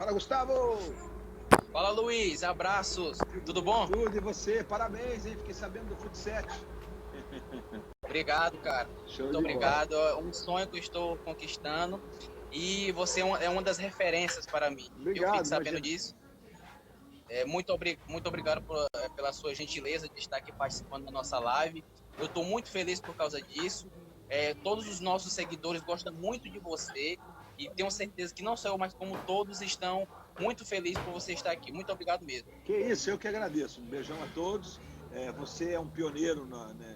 Fala, Gustavo! Fala, Luiz, abraços, tudo bom? Tudo, e você? Parabéns, hein? Fiquei sabendo do Fut7. Obrigado, cara. Show Muito de bola. obrigado. É um sonho que eu estou conquistando e você é uma das referências para mim. Eu fico Obrigado, sabendo imagina. disso. Muito obrigado pela sua gentileza de estar aqui participando da nossa live. Eu estou muito feliz por causa disso. Todos os nossos seguidores gostam muito de você e tenho certeza que não só eu, mas como todos estão muito felizes por você estar aqui. Muito obrigado mesmo. Que isso, eu que agradeço. Um beijão a todos. Você é um pioneiro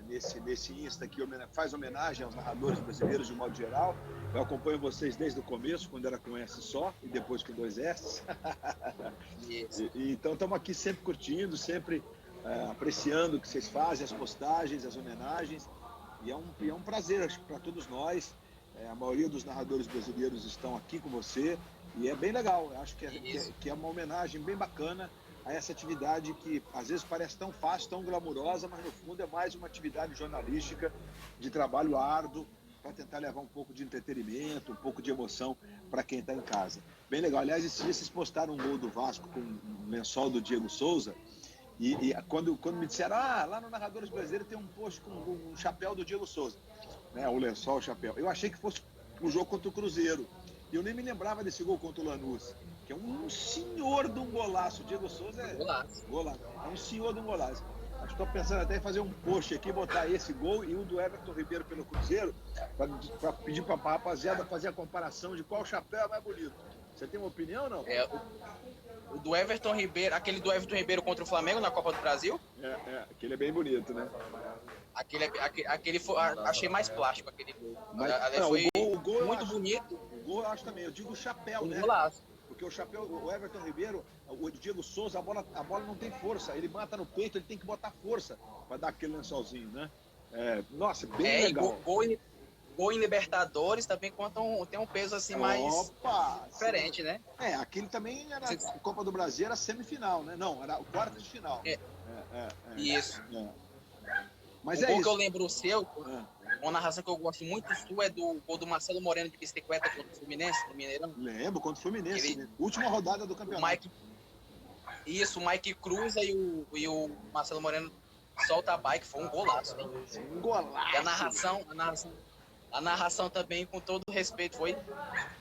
nesse Insta que faz homenagem aos narradores brasileiros de um modo geral. Eu acompanho vocês desde o começo, quando era com S só, e depois com 2 S. Isso. Então estamos aqui sempre curtindo, sempre apreciando o que vocês fazem, as postagens, as homenagens. E é um prazer, acho que para todos nós. A maioria dos narradores brasileiros estão aqui com você. E é bem legal. Eu acho que é uma homenagem bem bacana a essa atividade que às vezes parece tão fácil, tão glamurosa, mas no fundo é mais uma atividade jornalística de trabalho árduo para tentar levar um pouco de entretenimento, um pouco de emoção para quem está em casa. Bem legal. Aliás, esses dias vocês postaram um gol do Vasco com um lençol do Diego Souza. E quando me disseram, lá no Narradores Brasileiros tem um post com um chapéu do Diego Souza, né? O lençol, o chapéu. Eu achei que fosse o jogo contra o Cruzeiro. E eu nem me lembrava desse gol contra o Lanús, que é um senhor de um golaço. O Diego Souza Golaço. é um senhor de um golaço. Acho que estou pensando até em fazer um post aqui, botar esse gol e o do Everton Ribeiro pelo Cruzeiro, para pedir para a rapaziada fazer a comparação de qual chapéu é mais bonito. Você tem uma opinião ou não? O do Everton Ribeiro, aquele do Everton Ribeiro contra o Flamengo na Copa do Brasil, Aquele é bem bonito, né? aquele foi, achei mais plástico aquele gol. Mas, Foi o gol eu muito acho. bonito, O gol eu acho também. Eu digo o chapéu, um né? golaço. Porque o chapéu, o Everton Ribeiro, o Diego Souza, a bola não tem força. Ele mata no peito, ele tem que botar força para dar aquele lençolzinho, né? Nossa, bem legal. Gol em Libertadores também tem um peso assim mais Opa! diferente, né? Aquele também era a Copa do Brasil, era semifinal, né? Não, era o quarto de final. Isso. Mas Um gol que eu isso. lembro o seu, uma narração que eu gosto muito sua é do gol do Marcelo Moreno de bicicleta contra o Fluminense, do Mineirão. Lembro, contra o Fluminense. Última rodada do campeonato. O Mike cruza e o Marcelo Moreno solta a bike, foi um golaço, hein? Um golaço! E a narração também, com todo respeito, foi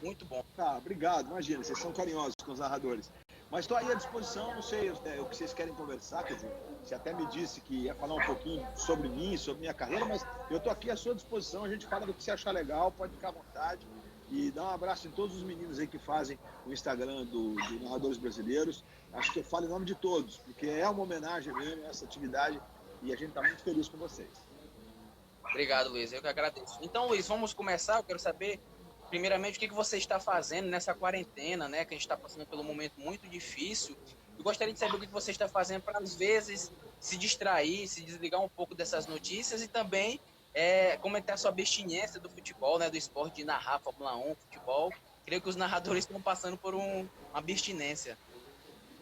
muito bom. Obrigado, imagina, vocês são carinhosos com os narradores. Mas estou aí à disposição, não sei o que vocês querem conversar, quer dizer, você até me disse que ia falar um pouquinho sobre mim, sobre minha carreira, mas eu estou aqui à sua disposição, a gente fala do que você achar legal, pode ficar à vontade. E dá um abraço em todos os meninos aí que fazem o Instagram do Narradores Brasileiros. Acho que eu falo em nome de todos, porque é uma homenagem mesmo a essa atividade e a gente está muito feliz com vocês. Obrigado, Luiz, eu que agradeço. Então, Luiz, vamos começar. Eu quero saber, primeiramente, o que você está fazendo nessa quarentena, né? Que a gente está passando por um momento muito difícil. Eu gostaria de saber o que você está fazendo para, às vezes, se distrair, se desligar um pouco dessas notícias e também como é que está a sua abstinência do futebol, né? Do esporte de narrar Fórmula 1, futebol. Creio que os narradores estão passando por uma abstinência.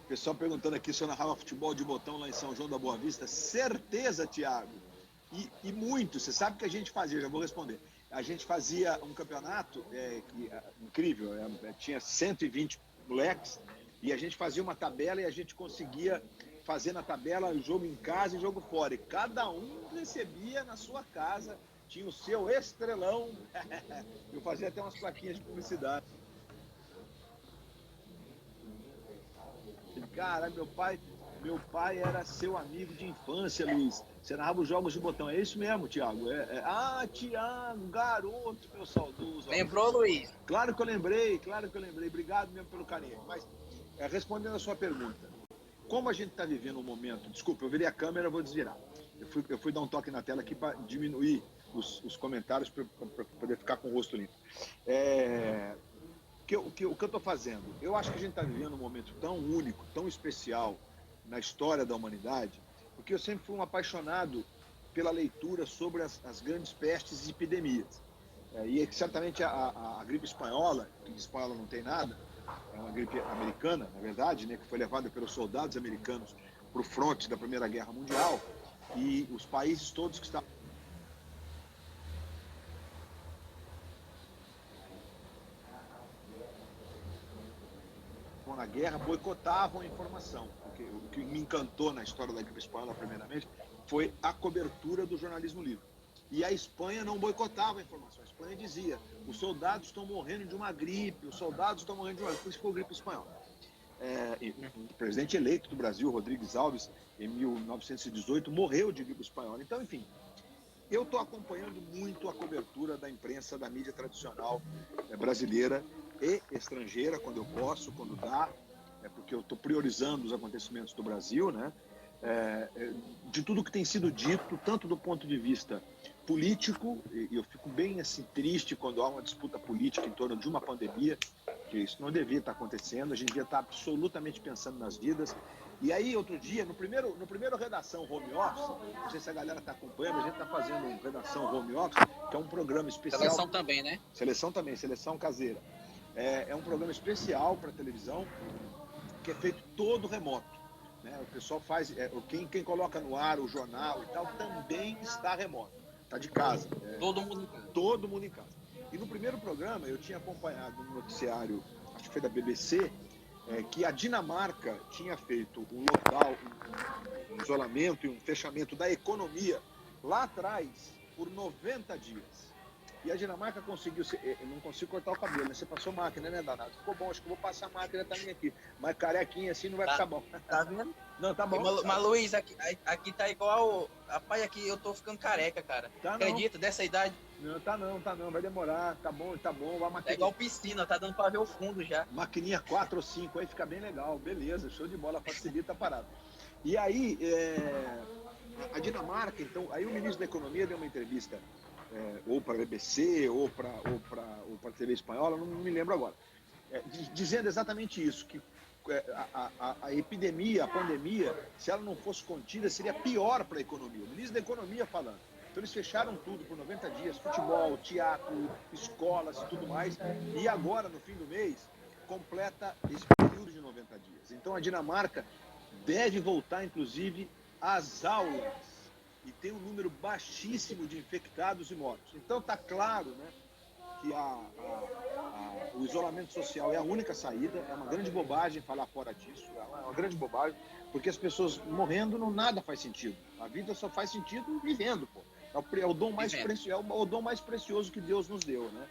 Pessoal perguntando aqui se eu narrava futebol de botão lá em São João da Boa Vista. Certeza, Thiago. E muito, você sabe o que a gente fazia, já vou responder. A gente fazia um campeonato incrível, tinha 120 moleques, e a gente fazia uma tabela e a gente conseguia fazer na tabela jogo em casa e jogo fora. E cada um recebia na sua casa, tinha o seu estrelão. Eu fazia até umas plaquinhas de publicidade. Cara, meu pai era seu amigo de infância, Luiz. Você narrava os jogos de botão. É isso mesmo, Thiago. Thiago, garoto, meu saudoso. Lembrou, Luiz? Claro que eu lembrei. Obrigado mesmo pelo carinho. Mas, respondendo a sua pergunta, como a gente está vivendo um momento... Desculpa, eu virei a câmera, eu vou desvirar. Eu fui dar um toque na tela aqui para diminuir os comentários para poder ficar com o rosto limpo. O que eu estou fazendo? Eu acho que a gente está vivendo um momento tão único, tão especial na história da humanidade, porque eu sempre fui um apaixonado pela leitura sobre as grandes pestes e epidemias. E certamente a gripe espanhola, que de espanhola não tem nada, é uma gripe americana, na verdade, né, que foi levada pelos soldados americanos para o fronte da Primeira Guerra Mundial, e os países todos que estavam participam na guerra boicotavam a informação. Porque o que me encantou na história da gripe espanhola, primeiramente, foi a cobertura do jornalismo livre. E a Espanha não boicotava a informação. A Espanha dizia: os soldados estão morrendo de uma gripe, os soldados estão morrendo de uma gripe. Por isso foi a gripe espanhola. O presidente eleito do Brasil, Rodrigues Alves, em 1918, morreu de gripe espanhola. Então, enfim, eu estou acompanhando muito a cobertura da imprensa, da mídia tradicional brasileira e estrangeira, quando eu posso, quando dá, porque eu estou priorizando os acontecimentos do Brasil, né? De tudo que tem sido dito, tanto do ponto de vista político, e eu fico bem assim, triste quando há uma disputa política em torno de uma pandemia, que isso não devia estar acontecendo, a gente devia estar absolutamente pensando nas vidas. E aí, outro dia, no primeiro Redação Home Office, não sei se a galera está acompanhando, a gente está fazendo um Redação Home Office, que é um programa especial. Seleção também, né? Seleção também, seleção caseira. É um programa especial para televisão, que é feito todo remoto. Né? O pessoal faz, quem coloca no ar o jornal e tal, também está remoto, está de casa. Todo mundo em casa. Todo mundo em casa. E no primeiro programa eu tinha acompanhado um noticiário, acho que foi da BBC, que a Dinamarca tinha feito um lockdown, um isolamento e um fechamento da economia lá atrás por 90 dias. E a Dinamarca conseguiu, eu não consigo cortar o cabelo, né? Você passou máquina, né, danado? Ficou bom, acho que eu vou passar a máquina também aqui. Mas carequinha assim não vai ficar bom. Tá vendo? Não, tá bom. Mas Luiz, aqui tá igual. Rapaz, aqui eu tô ficando careca, cara. Tá, acredita? Dessa idade? Não, tá não, vai demorar. Tá bom. A maquininha... É igual piscina, tá dando pra ver o fundo já. Maquininha 4 ou 5, aí fica bem legal. Beleza, show de bola, facilita a parada. E aí, a Dinamarca, então, aí o ministro da Economia deu uma entrevista, ou para a BBC, ou para a TV espanhola, não me lembro agora, dizendo exatamente isso, que a epidemia, a pandemia, se ela não fosse contida, seria pior para a economia. O ministro da Economia falando. Então eles fecharam tudo por 90 dias, futebol, teatro, escolas e tudo mais. E agora, no fim do mês, completa esse período de 90 dias. Então a Dinamarca deve voltar, inclusive, às aulas. E tem um número baixíssimo de infectados e mortos. Então está claro, né, que o isolamento social é a única saída. É uma grande bobagem falar fora disso. É uma grande bobagem, porque as pessoas morrendo, nada faz sentido. A vida só faz sentido vivendo, pô. É o dom mais precioso que Deus nos deu, né?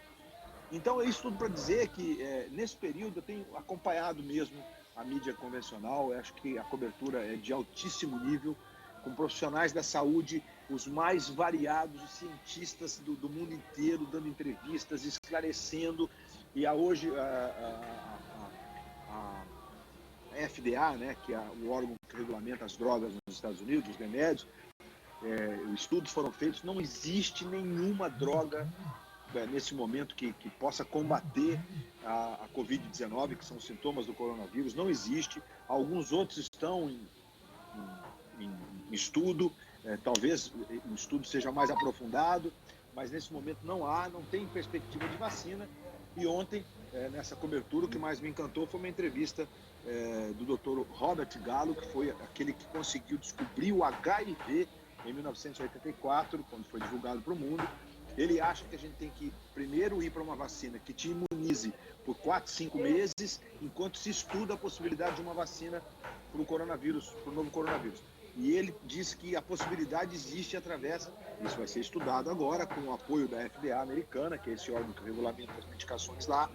Então, é isso tudo para dizer que, nesse período, eu tenho acompanhado mesmo a mídia convencional. Eu acho que a cobertura é de altíssimo nível, com profissionais da saúde, os mais variados, os cientistas do mundo inteiro, dando entrevistas, esclarecendo. E hoje, a FDA, né, que é o órgão que regulamenta as drogas nos Estados Unidos, os remédios, estudos foram feitos, não existe nenhuma droga nesse momento que possa combater a Covid-19, que são os sintomas do coronavírus, não existe. Alguns outros estão em estudo, talvez o estudo seja mais aprofundado, mas nesse momento não tem perspectiva de vacina. E ontem, nessa cobertura, o que mais me encantou foi uma entrevista do Dr. Robert Gallo, que foi aquele que conseguiu descobrir o HIV em 1984, quando foi divulgado para o mundo. Ele acha que a gente tem que primeiro ir para uma vacina que te imunize por 4, 5 meses, enquanto se estuda a possibilidade de uma vacina para o coronavírus, para o novo coronavírus. E ele diz que a possibilidade existe através, isso vai ser estudado agora, com o apoio da FDA americana, que é esse órgão que regulamenta as medicações lá,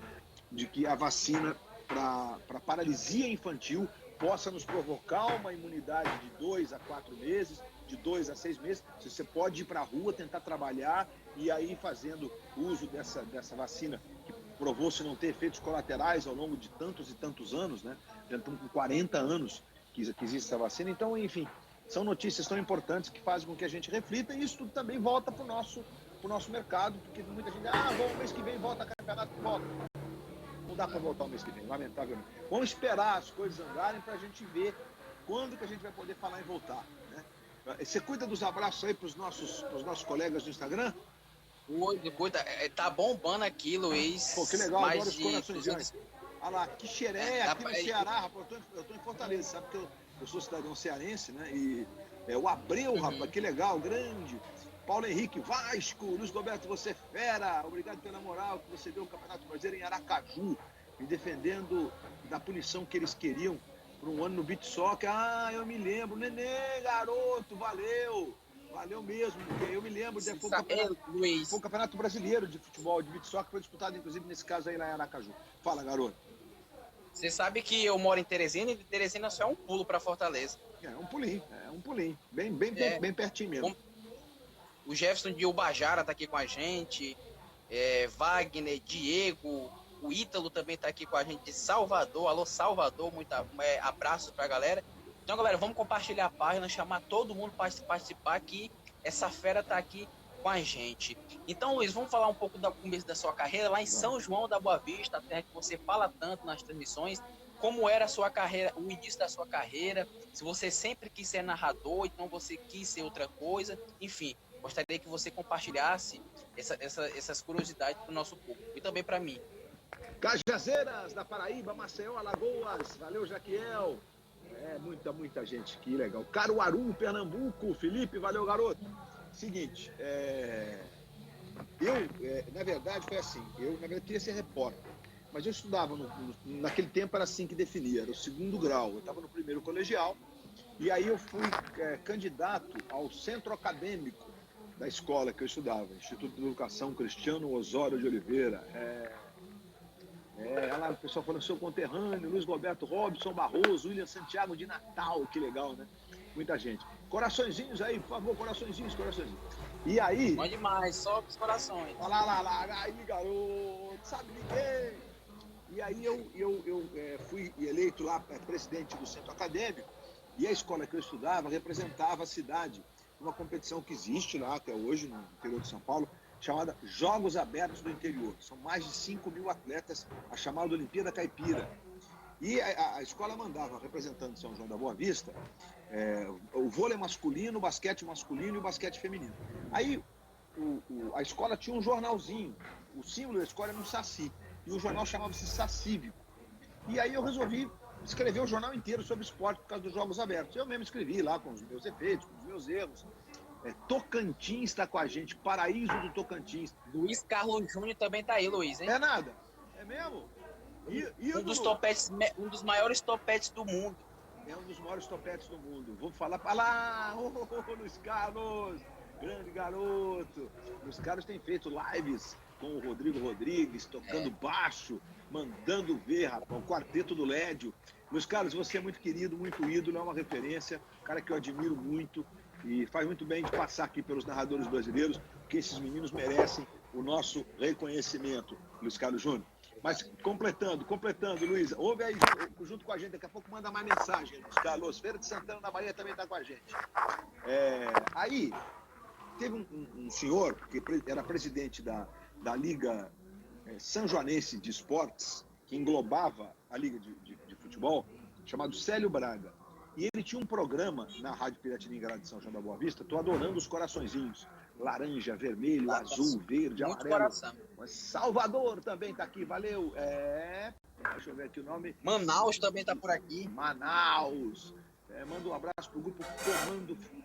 de que a vacina para paralisia infantil possa nos provocar uma imunidade de 2 a 4 meses, de 2 a 6 meses. Você pode ir para a rua, tentar trabalhar, e aí fazendo uso dessa vacina, que provou-se não ter efeitos colaterais ao longo de tantos e tantos anos, né? Já estamos com 40 anos que existe essa vacina. Então, enfim, são notícias tão importantes que fazem com que a gente reflita, e isso tudo também volta para o nosso mercado, porque muita gente diz, mês que vem volta a campeonato, volta. Não dá para voltar o mês que vem, lamentavelmente. Vamos esperar as coisas andarem para a gente ver quando que a gente vai poder falar em voltar, né? Você cuida dos abraços aí para os nossos colegas do Instagram? Cuida. Tá bombando aqui, Luiz. Pô, que legal, mais adoro os corações. Olha lá, que xeré, aqui no Ceará, rapaz. Eu tô em Fortaleza, sabe que eu sou cidadão cearense, né? E o Abreu, rapaz, que legal, grande. Paulo Henrique, Vasco, Luiz Roberto, você fera. Obrigado pela moral que você deu no Campeonato Brasileiro em Aracaju, me defendendo da punição que eles queriam para um ano no beach soccer. Ah, eu me lembro, neném, garoto, valeu! Valeu mesmo, porque eu me lembro de foi o campeonato brasileiro de futebol, de beach soccer, foi disputado, inclusive, nesse caso aí lá em Aracaju. Fala, garoto. Você sabe que eu moro em Teresina e de Teresina só é um pulo para Fortaleza. É um pulinho. Bem pertinho mesmo. O Jefferson de Ubajara tá aqui com a gente, Wagner, Diego, o Ítalo também tá aqui com a gente de Salvador. Alô, Salvador, abraços pra galera. Então, galera, vamos compartilhar a página, chamar todo mundo para participar, que essa fera tá aqui com a gente. Então, Luiz, vamos falar um pouco do começo da sua carreira lá em São João da Boa Vista, a terra que você fala tanto nas transmissões. Como era a sua carreira, o início da sua carreira, se você sempre quis ser narrador, então você quis ser outra coisa, enfim, gostaria que você compartilhasse essas curiosidades para o nosso público e também para mim. Cajazeiras, da Paraíba, Maceió, Alagoas, valeu, Jaquiel. Muita gente, que legal. Caruaru, Pernambuco, Felipe, valeu, garoto. Seguinte, na verdade, foi assim, eu queria ser repórter, mas eu estudava, naquele tempo era assim que definia, era o segundo grau, eu estava no primeiro colegial, e aí eu fui candidato ao centro acadêmico da escola que eu estudava, Instituto de Educação Cristiano Osório de Oliveira. Lá o pessoal falando, seu conterrâneo, Luiz Roberto Robson Barroso, William Santiago de Natal, que legal, né? Muita gente. Coraçõezinhos aí, por favor, coraçõezinhos. E aí... Bom demais, só os corações. Aí, garoto, sabe ninguém? E aí eu fui eleito lá presidente do centro acadêmico, e a escola que eu estudava representava a cidade numa competição que existe lá até hoje, no interior de São Paulo, chamada Jogos Abertos do Interior. São mais de 5.000 atletas, a chamada Olimpíada Caipira. E a escola mandava, representando São João da Boa Vista, o vôlei masculino, o basquete masculino e o basquete feminino. Aí a escola tinha um jornalzinho, o símbolo da escola era um saci, e o jornal chamava-se Sacívico. E aí eu resolvi escrever o jornal inteiro sobre esporte por causa dos Jogos Abertos. Eu mesmo escrevi lá com os meus efeitos, com os meus erros. Tocantins está com a gente, Paraíso do Tocantins. Luiz Carlos Júnior também tá aí, Luiz, hein? É nada, é mesmo? Um dos maiores topetes do mundo. É um dos maiores topetes do mundo. Vou falar para lá, Luiz Carlos, grande garoto. Luiz Carlos tem feito lives com o Rodrigo Rodrigues, tocando baixo, mandando ver, rapaz, o quarteto do Lédio. Luiz Carlos, você é muito querido, muito ídolo, é uma referência, cara que eu admiro muito e faz muito bem de passar aqui pelos narradores brasileiros, porque esses meninos merecem o nosso reconhecimento, Luiz Carlos Júnior. Mas completando, Luiz, ouve aí junto com a gente, daqui a pouco manda mais mensagem, Luiz Carlos. Feira de Santana da Bahia também está com a gente. Aí, teve um senhor que era presidente da Liga Sanjoanense de Esportes, que englobava a Liga de Futebol, chamado Célio Braga. E ele tinha um programa na Rádio Piratininga de São João da Boa Vista, tô adorando os coraçõezinhos. Laranja, vermelho, azul, verde, muito amarelo. Coração. Mas Salvador também está aqui, valeu. Deixa eu ver aqui o nome. Manaus também está por aqui. Manaus. Manda um abraço pro grupo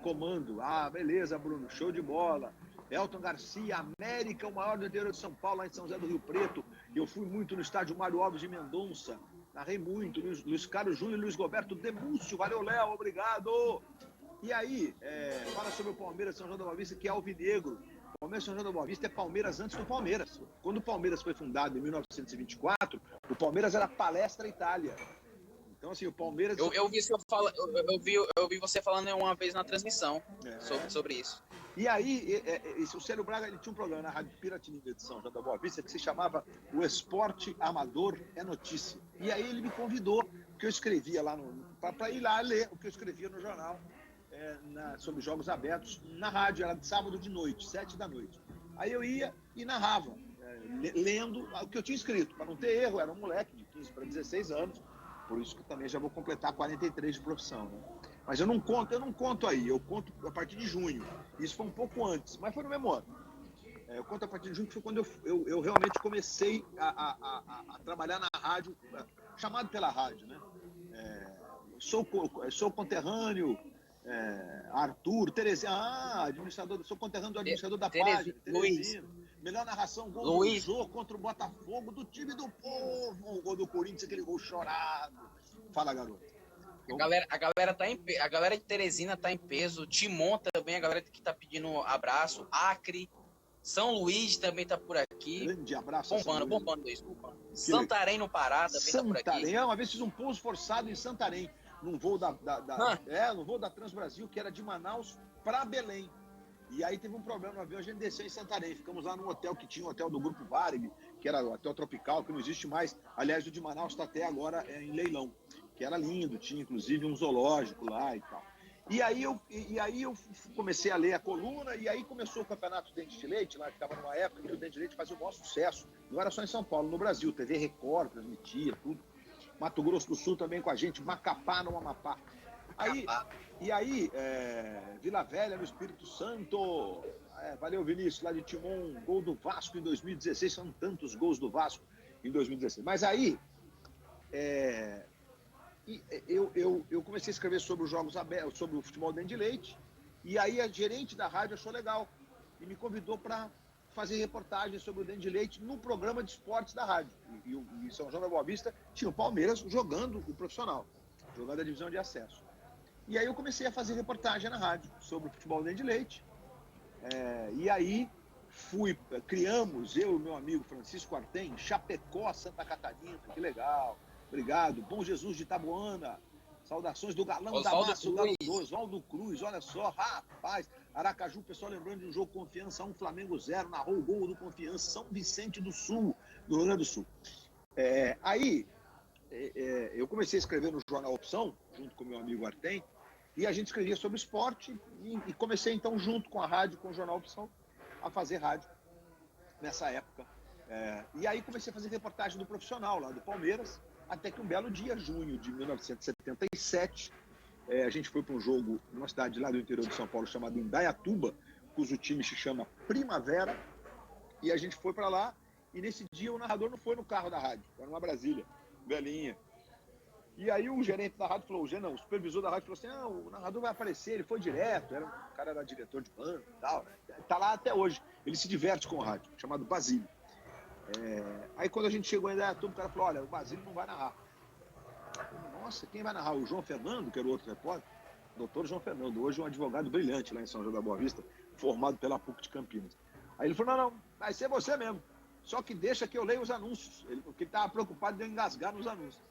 Comando. Ah, beleza, Bruno, show de bola. Elton Garcia, América, o maior do interior de São Paulo, lá em São José do Rio Preto. Eu fui muito no estádio Mário Alves de Mendonça. Narrei muito. Luiz Carlos Júnior e Luiz Roberto Demúcio. Valeu, Léo, obrigado. E aí, fala sobre o Palmeiras São João da Boa Vista, que é alvinegro. O Palmeiras São João da Boa Vista é Palmeiras antes do Palmeiras. Quando o Palmeiras foi fundado em 1924, o Palmeiras era Palestra Itália. Então, assim, o Palmeiras... Eu vi você falando uma vez na transmissão sobre isso. E aí, o Célio Braga ele tinha um programa na Rádio Piratininga de São João da Boa Vista que se chamava O Esporte Amador é Notícia. E aí ele me convidou, porque eu escrevia lá para ir lá ler o que eu escrevia no jornal. Sobre jogos abertos na rádio, era de sábado de noite, 7 da noite. Aí eu ia e narrava, lendo o que eu tinha escrito, para não ter erro. Era um moleque de 15 para 16 anos, por isso que também já vou completar 43 de profissão, né? Mas eu não conto aí, eu conto a partir de junho. Isso foi um pouco antes, mas foi no mesmo ano. Eu conto a partir de junho, que foi quando eu realmente comecei a trabalhar na rádio, chamado pela rádio, né? Sou conterrâneo, Arthur, Terezinha, administrador, sou conterrâneo do administrador da página, Terezinha. Melhor narração, gol Luiz. do Jô contra o Botafogo, do time do povo. O gol do Corinthians, aquele gol chorado. Fala, garoto. A galera de Teresina tá em peso. Timon também, a galera que tá pedindo abraço. Acre. São Luís também tá por aqui. Grande abraço. Bombando, Luiz. Santarém no Pará também tá por aqui. Santarém, uma vez fiz um pouso forçado em Santarém, num voo no voo da Transbrasil, que era de Manaus para Belém. E aí teve um problema no avião, a gente desceu em Santarém. Ficamos lá num hotel que tinha um hotel do Grupo Varig, que era o Hotel Tropical, que não existe mais. Aliás, o de Manaus está até agora em leilão, que era lindo, tinha inclusive um zoológico lá e tal. E aí eu comecei a ler a coluna, e aí começou o campeonato Dente de Leite, lá que estava numa época que o Dente de Leite fazia o maior sucesso. Não era só em São Paulo, no Brasil, TV Record transmitia tudo. Mato Grosso do Sul também com a gente, Macapá no Amapá. Vila Velha no Espírito Santo. Valeu, Vinícius, lá de Timon, gol do Vasco em 2016. São tantos gols do Vasco em 2016. Mas aí, eu comecei a escrever sobre os jogos abertos, sobre o futebol dentro de leite. E aí a gerente da rádio achou legal e me convidou para fazer reportagens sobre o dente de leite no programa de esportes da rádio. E em São João da Boa Vista tinha o Palmeiras jogando o profissional, jogando a divisão de acesso. E aí eu comecei a fazer reportagem na rádio sobre o futebol dentro de leite. E aí criamos, eu e meu amigo Francisco Artem, Chapecó, Santa Catarina, que legal. Obrigado. Bom Jesus de Itabuana. Saudações do galão Oswaldo da massa, o Cruz. galão do Oswaldo Cruz. Olha só, rapaz. Aracaju, pessoal lembrando de um jogo Confiança 1, Flamengo 0. Narrou o gol do Confiança, São Vicente do Sul, do Rio Grande do Sul. Eu comecei a escrever no Jornal Opção, junto com meu amigo Artem, e a gente escrevia sobre esporte, e comecei então, junto com a rádio, com o Jornal Opção, a fazer rádio nessa época. E aí comecei a fazer reportagem do profissional lá do Palmeiras, até que um belo dia, junho de 1977, a gente foi para um jogo numa cidade lá do interior de São Paulo chamada Indaiatuba, cujo time se chama Primavera, e a gente foi para lá, e nesse dia o narrador não foi no carro da rádio, era uma Brasília, velhinha. E aí o gerente da rádio falou, o supervisor da rádio falou assim, o narrador vai aparecer, ele foi direto, o cara era diretor de banco e tal, né? Tá lá até hoje, ele se diverte com o rádio, chamado Basílio. Aí quando a gente chegou em Indaiatuba, o cara falou, olha, o Basílio não vai narrar. Nossa, quem vai narrar? O João Fernando, que era o outro repórter? Doutor João Fernando, hoje um advogado brilhante lá em São João da Boa Vista, formado pela PUC de Campinas. Aí ele falou, não, vai ser você mesmo, só que deixa que eu leia os anúncios, porque ele estava preocupado de eu engasgar nos anúncios.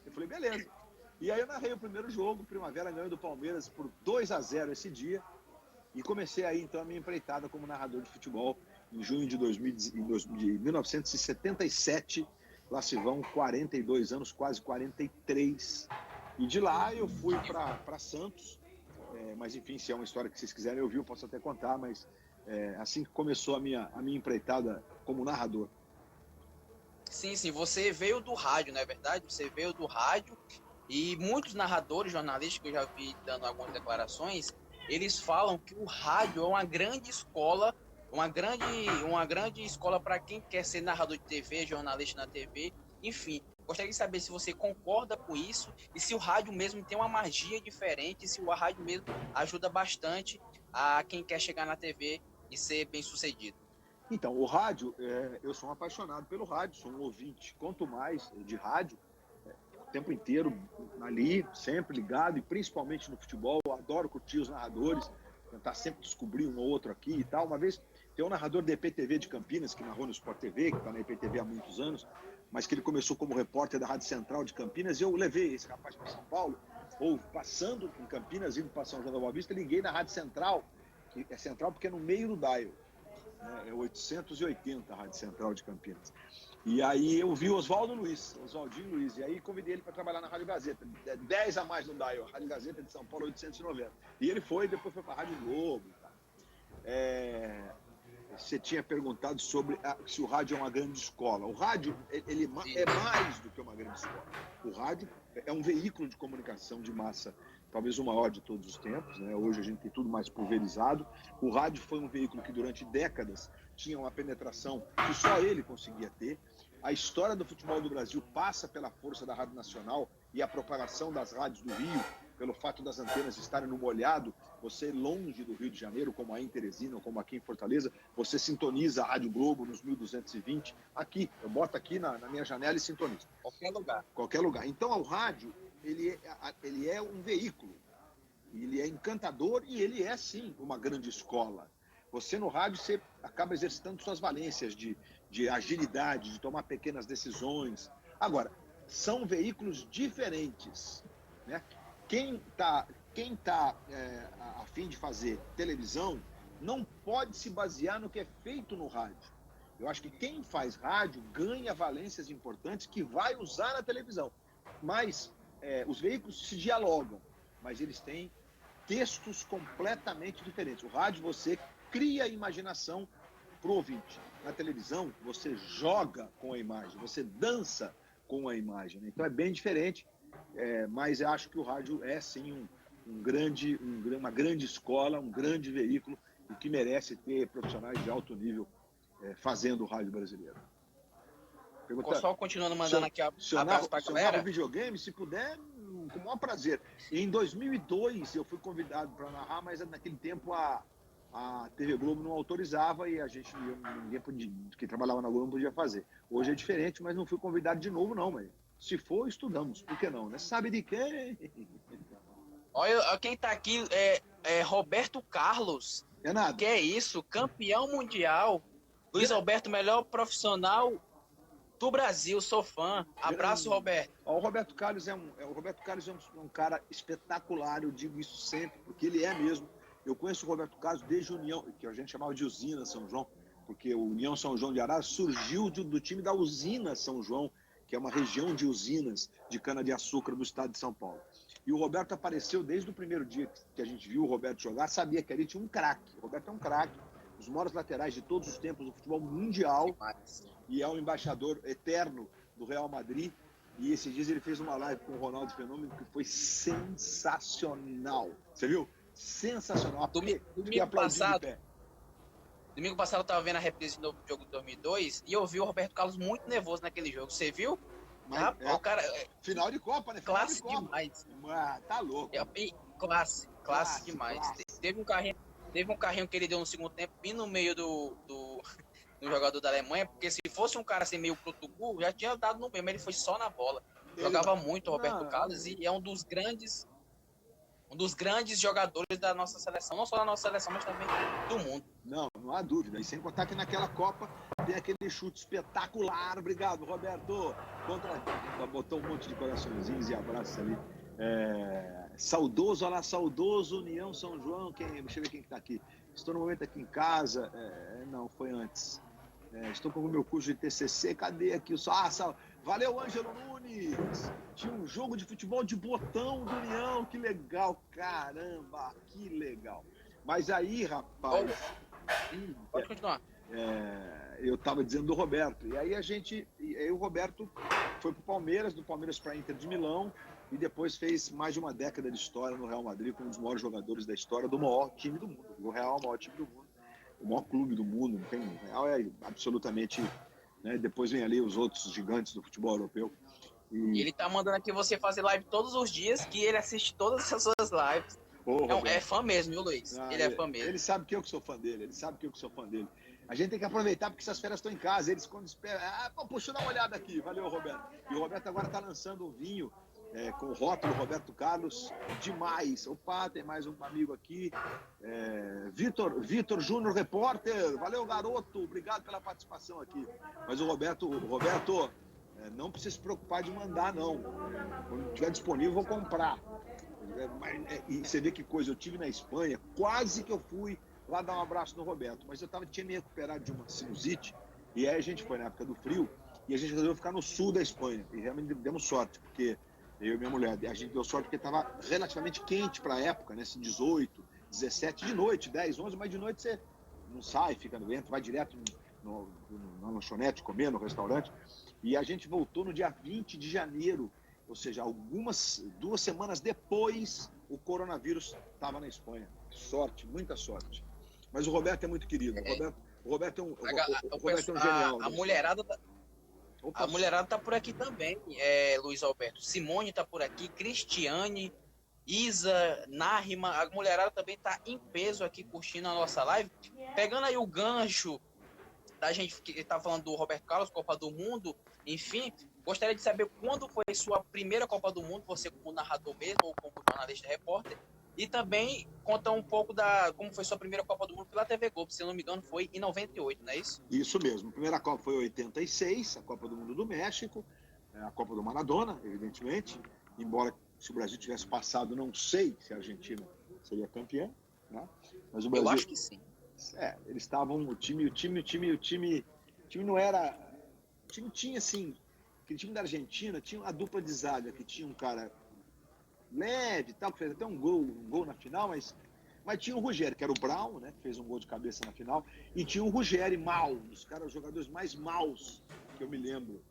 Eu falei, beleza. E aí eu narrei o primeiro jogo, Primavera ganhou do Palmeiras por 2-0 esse dia, e comecei aí então a minha empreitada como narrador de futebol em junho de 1977, lá se vão 42 anos, quase 43, e de lá eu fui para Santos, mas enfim, se é uma história que vocês quiserem ouvir, eu posso até contar, mas assim que começou a minha empreitada como narrador. Sim, você veio do rádio, não é verdade? Você veio do rádio e muitos narradores, jornalistas que eu já vi dando algumas declarações, eles falam que o rádio é uma grande escola, uma grande escola para quem quer ser narrador de TV, jornalista na TV, enfim. Gostaria de saber se você concorda com isso e se o rádio mesmo tem uma magia diferente, se o rádio mesmo ajuda bastante a quem quer chegar na TV e ser bem sucedido. Então, o rádio, eu sou um apaixonado pelo rádio, sou um ouvinte, quanto mais de rádio, o tempo inteiro ali, sempre ligado, e principalmente no futebol, eu adoro curtir os narradores, tentar sempre descobrir um ou outro aqui e tal. Uma vez, tem um narrador da EPTV de Campinas, que narrou no Sport TV, que está na EPTV há muitos anos, mas que ele começou como repórter da Rádio Central de Campinas, e eu levei esse rapaz para São Paulo, ou passando em Campinas, indo para São João da Boa Vista, liguei na Rádio Central, que é central porque é no meio do dial, é 880 a Rádio Central de Campinas. E aí eu vi o Oswaldinho Luiz, e aí convidei ele para trabalhar na Rádio Gazeta, 10 a mais no dial, Rádio Gazeta de São Paulo, 890. E ele depois foi para a Rádio Globo. Tá? Você tinha perguntado sobre se o rádio é uma grande escola. O rádio ele é mais do que uma grande escola. O rádio é um veículo de comunicação de massa, talvez o maior de todos os tempos, né? Hoje a gente tem tudo mais pulverizado. O rádio foi um veículo que durante décadas tinha uma penetração que só ele conseguia ter. A história do futebol do Brasil passa pela força da Rádio Nacional e a propagação das rádios do Rio, pelo fato das antenas estarem no molhado, você longe do Rio de Janeiro, como aí em Teresina, ou como aqui em Fortaleza, você sintoniza a Rádio Globo nos 1220, aqui, eu boto aqui na minha janela e sintonizo. Qualquer lugar. Qualquer lugar. Então, o rádio, ele é um veículo, ele é encantador e ele é, sim, uma grande escola. Você no rádio, você acaba exercitando suas valências de agilidade, de tomar pequenas decisões. Agora, são veículos diferentes, né? Quem tá a fim de fazer televisão não pode se basear no que é feito no rádio. Eu acho que quem faz rádio ganha valências importantes que vai usar na televisão. Mas os veículos se dialogam, mas eles têm textos completamente diferentes. O rádio, você cria a imaginação para o ouvinte. Na televisão, você joga com a imagem, você dança com a imagem. Então é bem diferente, mas eu acho que o rádio é sim uma grande escola, um grande veículo e que merece ter profissionais de alto nível fazendo o rádio brasileiro. Só continuando mandando aqui abraço para a galera. Se videogame, se puder, com o maior prazer. Em 2002 eu fui convidado para narrar, mas naquele tempo a TV Globo não autorizava e ninguém que trabalhava na Globo não podia fazer. Hoje é diferente, mas não fui convidado de novo não, mas se for, estudamos. Por que não, né? Sabe de quem? Olha, quem tá aqui é Roberto Carlos. É nada. Que é isso? Campeão mundial. Luiz Alberto, melhor profissional do Brasil, sou fã. Abraço, Roberto. O Roberto Carlos é um cara espetacular, eu digo isso sempre, porque ele é mesmo. Eu conheço o Roberto Carlos desde a União, que a gente chamava de Usina São João, porque o União São João de Araras surgiu do time da Usina São João, que é uma região de usinas de cana-de-açúcar do estado de São Paulo. E o Roberto apareceu desde o primeiro dia que a gente viu o Roberto jogar, sabia que ali tinha um craque. O Roberto é um craque, os maiores laterais de todos os tempos do futebol mundial, e é um embaixador eterno do Real Madrid. E esses dias ele fez uma live com o Ronaldo Fenômeno que foi sensacional. Você viu? Sensacional. Domingo passado eu estava vendo a reprise do jogo de 2002 e eu vi o Roberto Carlos muito nervoso naquele jogo. Você viu? O cara, final de Copa, né? Classe demais. Tá louco. Classe demais. Teve um carrinho que ele deu no segundo tempo bem no meio do jogador da Alemanha, porque se fosse um cara assim meio protocolo, já tinha dado no meio, mas ele foi só na bola. Jogava muito o Roberto Carlos e é um dos grandes jogadores da nossa seleção, não só da nossa seleção, mas também do mundo. Não há dúvida. E sem contar que naquela Copa tem aquele chute espetacular. Obrigado, Roberto. Botou um monte de coraçõezinhos e abraços ali. Saudoso União São João. Deixa eu ver quem que tá aqui. Estou no momento aqui em casa. Não, foi antes. Estou com o meu curso de TCC. Cadê aqui? Valeu, Ângelo Nunes. Tinha um jogo de futebol de botão do União. Que legal. Caramba, que legal. Mas aí, rapaz... Pode continuar. Eu estava dizendo do Roberto. E aí o Roberto foi pro Palmeiras, do Palmeiras para Inter de Milão, e depois fez mais de uma década de história no Real Madrid, com um dos maiores jogadores da história do maior time do mundo. O Real é o maior time do mundo, o maior clube do mundo. Não tem, o Real é absolutamente... Né? Depois vem ali os outros gigantes do futebol europeu. E ele tá mandando aqui você fazer live todos os dias, que ele assiste todas as suas lives. É fã mesmo, viu, Luiz? Ele é fã mesmo. Ele sabe que eu que sou fã dele, A gente tem que aproveitar porque essas férias estão em casa, eles quando esperam... Deixa eu dar uma olhada aqui, valeu, Roberto. E o Roberto agora está lançando um vinho com o rótulo Roberto Carlos, demais. Opa, tem mais um amigo aqui. Vitor Júnior, repórter, valeu, garoto, obrigado pela participação aqui. Mas o Roberto, não precisa se preocupar de mandar, não. Quando estiver disponível, vou comprar. E você vê que coisa, eu tive na Espanha, quase que eu fui lá dar um abraço no Roberto, mas eu tinha me recuperado de uma sinusite, e aí a gente foi na época do frio, e a gente resolveu ficar no sul da Espanha, e realmente demos sorte, porque eu e minha mulher, a gente deu sorte porque estava relativamente quente para a época, né, 18, 17 de noite, 10, 11, mas de noite você não sai, fica no vento, vai direto na lanchonete comer, no restaurante, e a gente voltou no dia 20 de janeiro, ou seja, 2 semanas depois, o coronavírus estava na Espanha. Sorte, muita sorte. Mas o Roberto é muito querido. O Roberto é um genial. A mulherada tá por aqui também, Luiz Alberto. Simone tá por aqui, Cristiane Isa, Narima, a mulherada também tá em peso aqui curtindo a nossa live. Pegando aí o gancho da gente que tá falando do Roberto Carlos, Copa do Mundo, enfim, gostaria de saber quando foi sua primeira Copa do Mundo, você como narrador mesmo ou como jornalista repórter, e também conta um pouco da como foi sua primeira Copa do Mundo pela TV Globo, se eu não me engano, foi em 98, não é isso? Isso mesmo. A primeira Copa foi em 86, a Copa do Mundo do México, a Copa do Maradona, evidentemente. Embora se o Brasil tivesse passado, não sei se a Argentina seria campeã, né? Mas o Brasil, eu acho que sim. Eles estavam o time não era, o time tinha assim, aquele time da Argentina tinha a dupla de zaga que tinha um cara leve, tal, que fez até um gol na final, mas tinha o Ruggeri, que era o Brown, né, que fez um gol de cabeça na final, e tinha o Ruggeri mal, os jogadores mais maus que eu me lembro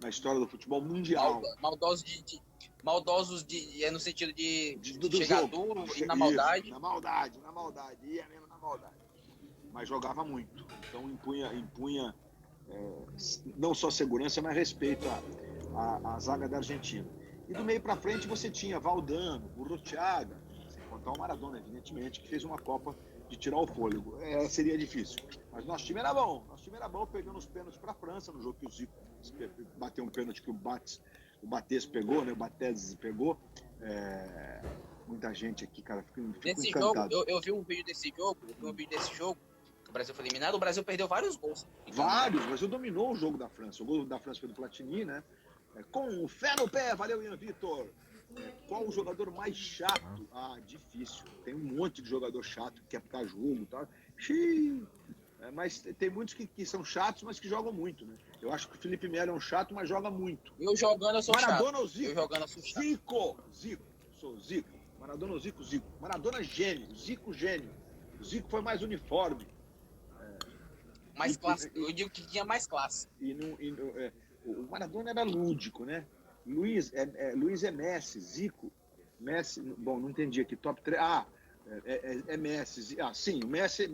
na história do futebol mundial. Maldosos no sentido de do chegar jogo. duro e na maldade. Isso, na maldade, ia mesmo na maldade. Mas jogava muito, então impunha não só segurança, mas respeito à zaga da Argentina. E do meio para frente você tinha Valdano, Burruchaga, sem contar o Maradona, evidentemente, que fez uma Copa de tirar o fôlego. Seria difícil. Mas nosso time era bom, pegando os pênaltis para a França, no jogo que o Zico bateu um pênalti que o Bates pegou, né? O Bates pegou. Muita gente aqui, cara, fico encantado. Jogo, eu vi um vídeo desse jogo, que o Brasil foi eliminado, o Brasil perdeu vários gols. Vários, o Brasil dominou o jogo da França. O gol da França foi do Platini, né? Com fé no pé, valeu, Ian Vitor. Qual o jogador mais chato? Difícil. Tem um monte de jogador chato que quer ficar jogo e tal. Mas tem muitos que são chatos, mas que jogam muito, né? Eu acho que o Felipe Melo é um chato, mas joga muito. Eu jogando, eu sou Maradona chato. ou Zico? Eu jogando, eu sou chato. Zico. Sou Zico. Maradona ou Zico? Zico. Maradona gênio. Zico gênio. O Zico foi mais uniforme. Mais clássico. Eu digo que tinha mais classe. O Maradona era lúdico, né? Luiz é Messi. Zico. Messi. Bom, não entendi aqui. Top 3. É Messi. Sim, o Messi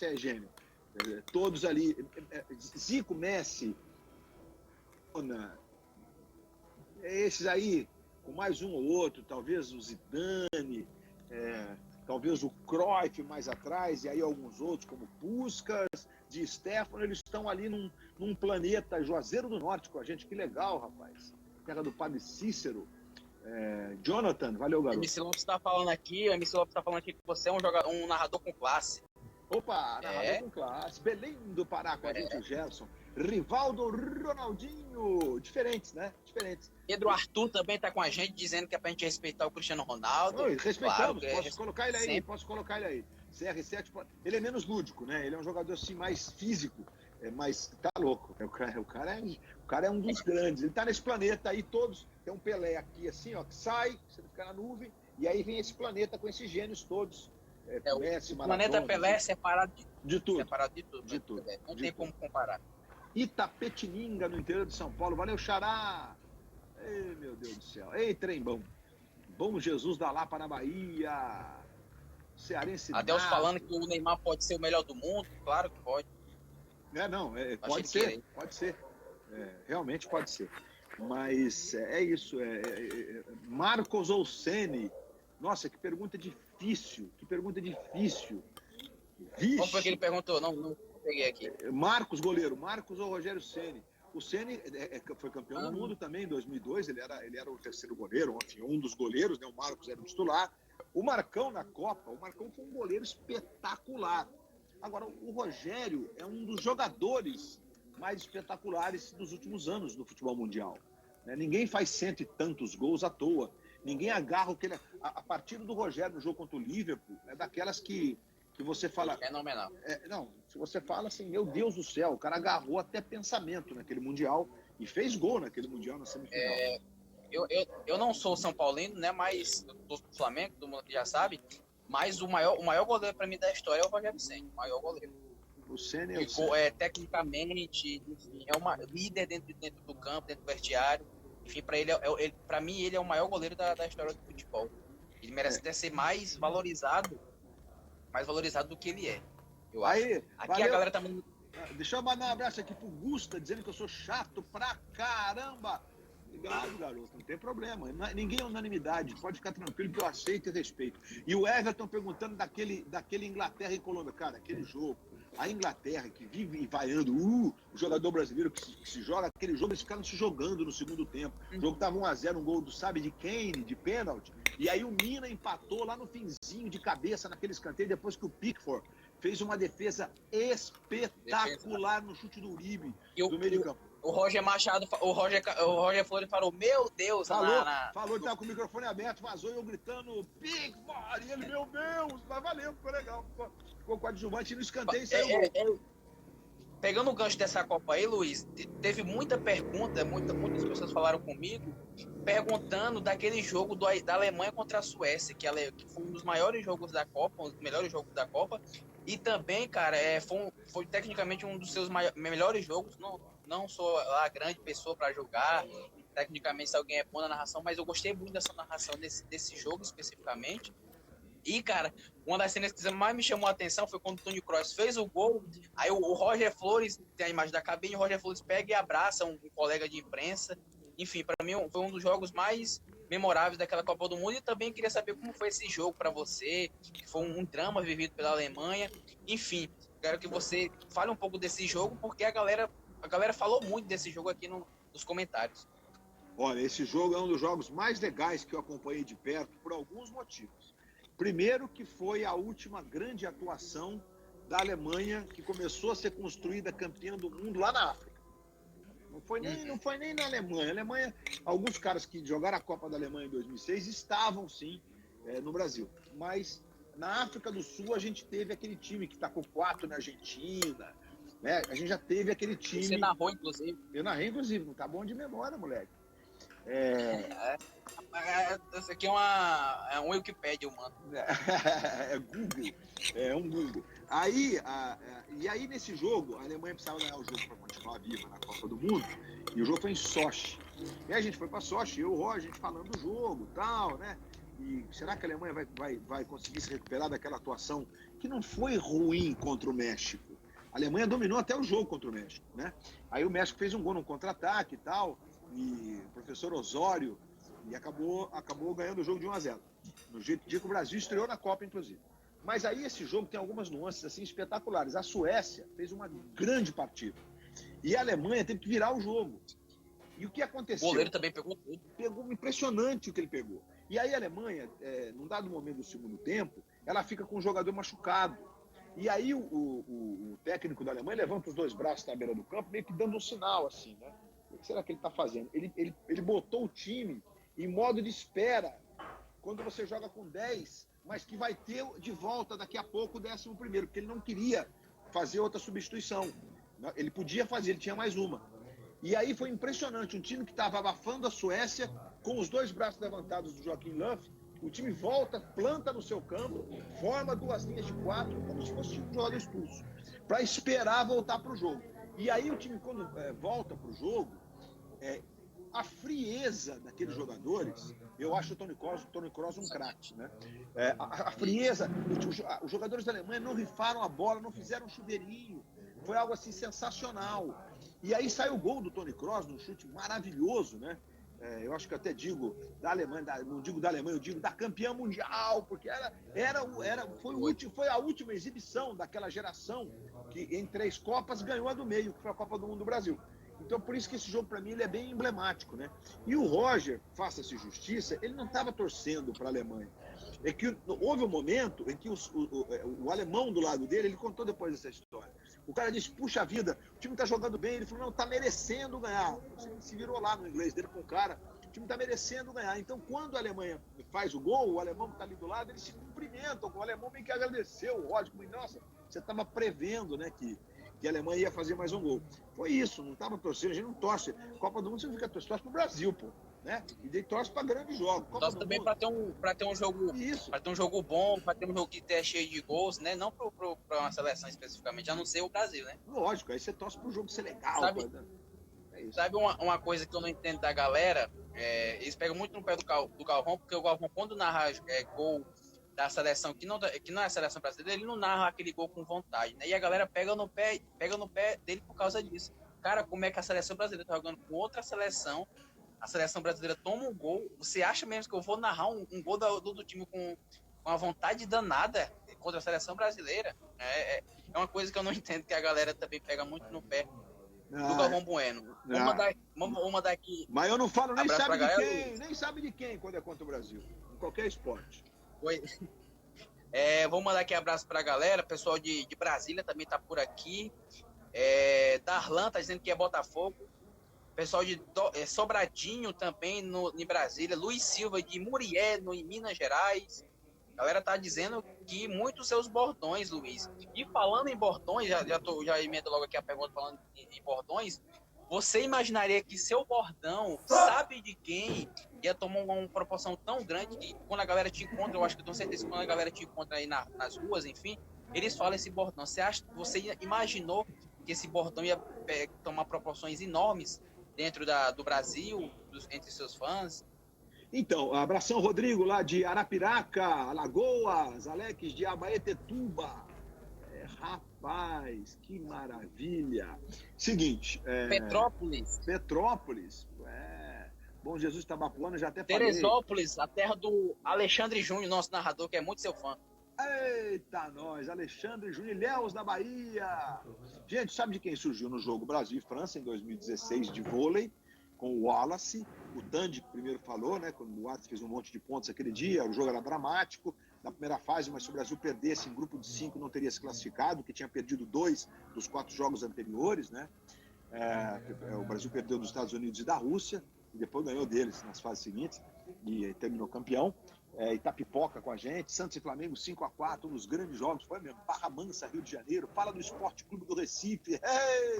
é gênio. Todos ali. Zico, Messi. Esses aí, com mais um ou outro, talvez o Zidane, talvez o Cruyff mais atrás, e aí alguns outros, como Puskás, Di Stefano, eles estão ali num planeta Juazeiro do Norte com a gente. Que legal, rapaz. Terra do Padre Cícero. Jonathan, valeu, garoto. O MC Lopes está falando aqui que você é um narrador com classe. Opa, narrador com classe. Belém do Pará com a gente, o Gerson. Rivaldo, Ronaldinho. Diferentes, né? Diferentes. Pedro Arthur também tá com a gente, dizendo que é pra gente respeitar o Cristiano Ronaldo. Respeitamos, claro, posso colocar ele aí. CR7, ele é menos lúdico, né? Ele é um jogador assim mais físico, mas tá louco. O cara é um dos grandes. Ele tá nesse planeta aí, todos. Tem um Pelé aqui assim, ó, que sai, você fica na nuvem, e aí vem esse planeta com esses gênios todos. Messi, o Maradona, planeta Pelé é separado de tudo. Separado de tudo. De tudo. Não tem como comparar. Itapetininga, no interior de São Paulo. Valeu, Xará! Ei, meu Deus do céu. Ei, trem bom. Bom Jesus da Lapa, na Bahia. Cearense. Adeus falando que o Neymar pode ser o melhor do mundo. Claro que pode. Pode ser. Pode ser. Realmente pode ser. Mas é isso. Marcos ou Ceni? Nossa, que pergunta difícil. Qual foi que ele perguntou? Não peguei aqui. Marcos, goleiro. Marcos ou Rogério Ceni? O Ceni foi campeão do mundo também em 2002. Ele era o terceiro goleiro, enfim, um dos goleiros, né? O Marcos era o titular. O Marcão na Copa, foi um goleiro espetacular. Agora, o Rogério é um dos jogadores mais espetaculares dos últimos anos do futebol mundial. Ninguém faz 100 e tantos gols à toa. Ninguém agarra o que ele... A partida do Rogério no jogo contra o Liverpool é daquelas que você fala... Fenomenal. Se você fala assim, meu Deus do céu, o cara agarrou até pensamento naquele Mundial e fez gol naquele Mundial na semifinal. Eu não sou São Paulino, né? Mas eu torço pro Flamengo, todo mundo já sabe. Mas o maior goleiro para mim da história é o Rogério Ceni, o maior goleiro. O Ceni tecnicamente, enfim, é uma líder dentro do campo, dentro do vestiário. Enfim, para mim ele é o maior goleiro da história do futebol. Ele merece até ser mais valorizado do que ele é. Eu acho. Aqui valeu. A galera também. Deixa eu mandar um abraço aqui pro Gusta, dizendo que eu sou chato pra caramba. Obrigado, garoto, não tem problema. Ninguém é unanimidade, pode ficar tranquilo que eu aceito e respeito. E o Everton perguntando daquele Inglaterra e Colômbia. Cara, aquele jogo, a Inglaterra que vive vaiando, o jogador brasileiro que se joga, aquele jogo eles ficaram se jogando no segundo tempo. O jogo tava 1-0, um gol do, sabe, de Kane, de pênalti. E aí o Mina empatou lá no finzinho de cabeça naquele escanteio, depois que o Pickford fez uma defesa espetacular no chute do Uribe, do meio de campo. O Roger Machado, o Roger Flores falou, meu Deus, falou, ele tava com o microfone aberto, vazou e eu gritando, Pickford, e ele, meu Deus, mas valeu, ficou legal, ficou coadjuvante no escanteio e saiu o gol. Pegando o gancho dessa Copa aí, Luiz, teve muita pergunta, muitas pessoas falaram comigo, perguntando daquele jogo da Alemanha contra a Suécia, que foi um dos maiores jogos da Copa, um dos melhores jogos da Copa, e também, cara, foi tecnicamente um dos seus melhores jogos. Não sou a grande pessoa para jogar, tecnicamente se alguém é bom na narração, mas eu gostei muito dessa narração desse jogo especificamente. E, cara, uma das cenas que mais me chamou a atenção foi quando o Toni Kroos fez o gol. Aí o Roger Flores, tem a imagem da cabine, o Roger Flores pega e abraça um colega de imprensa. Enfim, para mim foi um dos jogos mais memoráveis daquela Copa do Mundo. E também queria saber como foi esse jogo para você, que foi um drama vivido pela Alemanha. Enfim, quero que você fale um pouco desse jogo, porque a galera falou muito desse jogo aqui nos comentários. Olha, esse jogo é um dos jogos mais legais que eu acompanhei de perto por alguns motivos. Primeiro que foi a última grande atuação da Alemanha, que começou a ser construída campeã do mundo lá na África. Não foi nem na Alemanha. A Alemanha, alguns caras que jogaram a Copa da Alemanha em 2006 estavam, sim, no Brasil. Mas na África do Sul a gente teve aquele time que tacou 4 na Argentina, né? A gente já teve aquele time... Você narrou, inclusive. Eu narrei, inclusive. Não tá bom de memória, moleque. Isso aqui é um Wikipedia humano. É Google, é um Google. E aí, nesse jogo, a Alemanha precisava ganhar o jogo para continuar viva na Copa do Mundo, e o jogo foi em Sochi. E aí a gente foi para Sochi, eu e o Roger, a gente falando do jogo e tal, né? E será que a Alemanha vai conseguir se recuperar daquela atuação que não foi ruim contra o México? A Alemanha dominou até o jogo contra o México, né? Aí o México fez um gol no contra-ataque e tal, e o professor Osório e acabou ganhando o jogo de 1-0. No dia que o Brasil estreou na Copa, inclusive. Mas aí esse jogo tem algumas nuances assim espetaculares. A Suécia fez uma grande partida. E a Alemanha teve que virar o jogo. E o que aconteceu? O goleiro também pegou tudo. Pegou impressionante o que ele pegou. E aí a Alemanha, num dado momento do segundo tempo, ela fica com o jogador machucado. E aí o técnico da Alemanha levanta os dois braços na beira do campo, meio que dando um sinal assim, né? O que será que ele está fazendo? Ele botou o time em modo de espera, quando você joga com 10, mas que vai ter de volta daqui a pouco o 11º, porque ele não queria fazer outra substituição. Ele podia fazer, ele tinha mais uma. E aí foi impressionante, um time que estava abafando a Suécia, com os dois braços levantados do Joachim Löw, o time volta, planta no seu campo, forma 2 linhas de 4, como se fosse um jogador expulso, para esperar voltar para o jogo. E aí o time, quando volta para o jogo, a frieza daqueles jogadores, eu acho o Toni Kroos um craque, né? A frieza, os jogadores da Alemanha não rifaram a bola, não fizeram um chuveirinho, foi algo assim sensacional. E aí saiu o gol do Toni Kroos, num chute maravilhoso, né? Eu acho que eu até digo da Alemanha, não digo da Alemanha, eu digo da campeã mundial, porque foi a última exibição daquela geração que em 3 Copas ganhou a do meio, que foi a Copa do Mundo do Brasil. Então, por isso que esse jogo, para mim, ele é bem emblemático, né? E o Roger, faça-se justiça, ele não estava torcendo para a Alemanha. É que houve um momento em que o alemão do lado dele, ele contou depois dessa história. O cara disse, puxa vida, o time está jogando bem. Ele falou, não, está merecendo ganhar. Ele se virou lá no inglês dele com o cara, o time está merecendo ganhar. Então, quando a Alemanha faz o gol, o alemão que está ali do lado, eles se cumprimentam, o alemão vem que agradeceu o Roger, como, nossa, você estava prevendo, né, que a Alemanha ia fazer mais um gol. Foi isso, não estava torcendo, a gente não torce. Copa do Mundo você não fica torcendo, torce pro Brasil, pô. Né? E daí torce para grandes jogos. Torce também para ter um jogo, para ter um jogo bom, para ter um jogo que esteja cheio de gols, né? Não para uma seleção especificamente, a não ser o Brasil, né? Lógico, aí você torce para o jogo ser legal. Sabe uma coisa que eu não entendo da galera? Eles pegam muito no pé do Galvão, porque o Galvão, quando narra gol da seleção que não é a seleção brasileira, ele não narra aquele gol com vontade, né? E a galera pega no pé dele por causa disso. Cara, como é que a seleção brasileira tá jogando com outra seleção a seleção brasileira toma um gol, você acha mesmo que eu vou narrar um gol do time com uma vontade danada contra a seleção brasileira? É uma coisa que eu não entendo, que a galera também pega muito no pé do Galvão Bueno. Vamos mandar aqui. Mas eu não falo nem abraço sabe de galera, quem, nem sabe de quem quando é contra o Brasil, em qualquer esporte. Vou mandar aqui abraço pra galera, pessoal de Brasília também tá por aqui. Darlan tá dizendo que é Botafogo. Pessoal de Sobradinho também em Brasília. Luiz Silva de Murié, em Minas Gerais. A galera tá dizendo que muitos seus bordões, Luiz. E falando em bordões, já emendo logo aqui a pergunta falando em bordões. Você imaginaria que seu bordão, sabe de quem, ia tomar uma proporção tão grande que quando a galera te encontra, eu acho que eu tenho certeza que quando a galera te encontra aí nas ruas, enfim, eles falam esse bordão. Você imaginou que esse bordão ia tomar proporções enormes dentro do Brasil, entre seus fãs? Então, abração, Rodrigo, lá de Arapiraca, Alagoas, Alex de Abaetetuba. Rapaz, que maravilha. Seguinte. Petrópolis. Bom Jesus Tabapuana, já até falei. Teresópolis, a terra do Alexandre Júnior, nosso narrador, que é muito seu fã. Eita, nós, Alexandre Júnior, Ilhéus da Bahia. Gente, sabe de quem surgiu no jogo Brasil e França em 2016 de vôlei? Com o Wallace, o Tandy que primeiro falou, né? Quando o Wallace fez um monte de pontos aquele dia, o jogo era dramático. Na primeira fase, mas se o Brasil perdesse em grupo de 5 não teria se classificado, que tinha perdido 2 dos 4 jogos anteriores, né? O Brasil perdeu dos Estados Unidos e da Rússia, e depois ganhou deles nas fases seguintes, e terminou campeão. Itapipoca com a gente, Santos e Flamengo 5-4, um dos grandes jogos, foi mesmo, Barra Mansa, Rio de Janeiro, fala do Esporte Clube do Recife,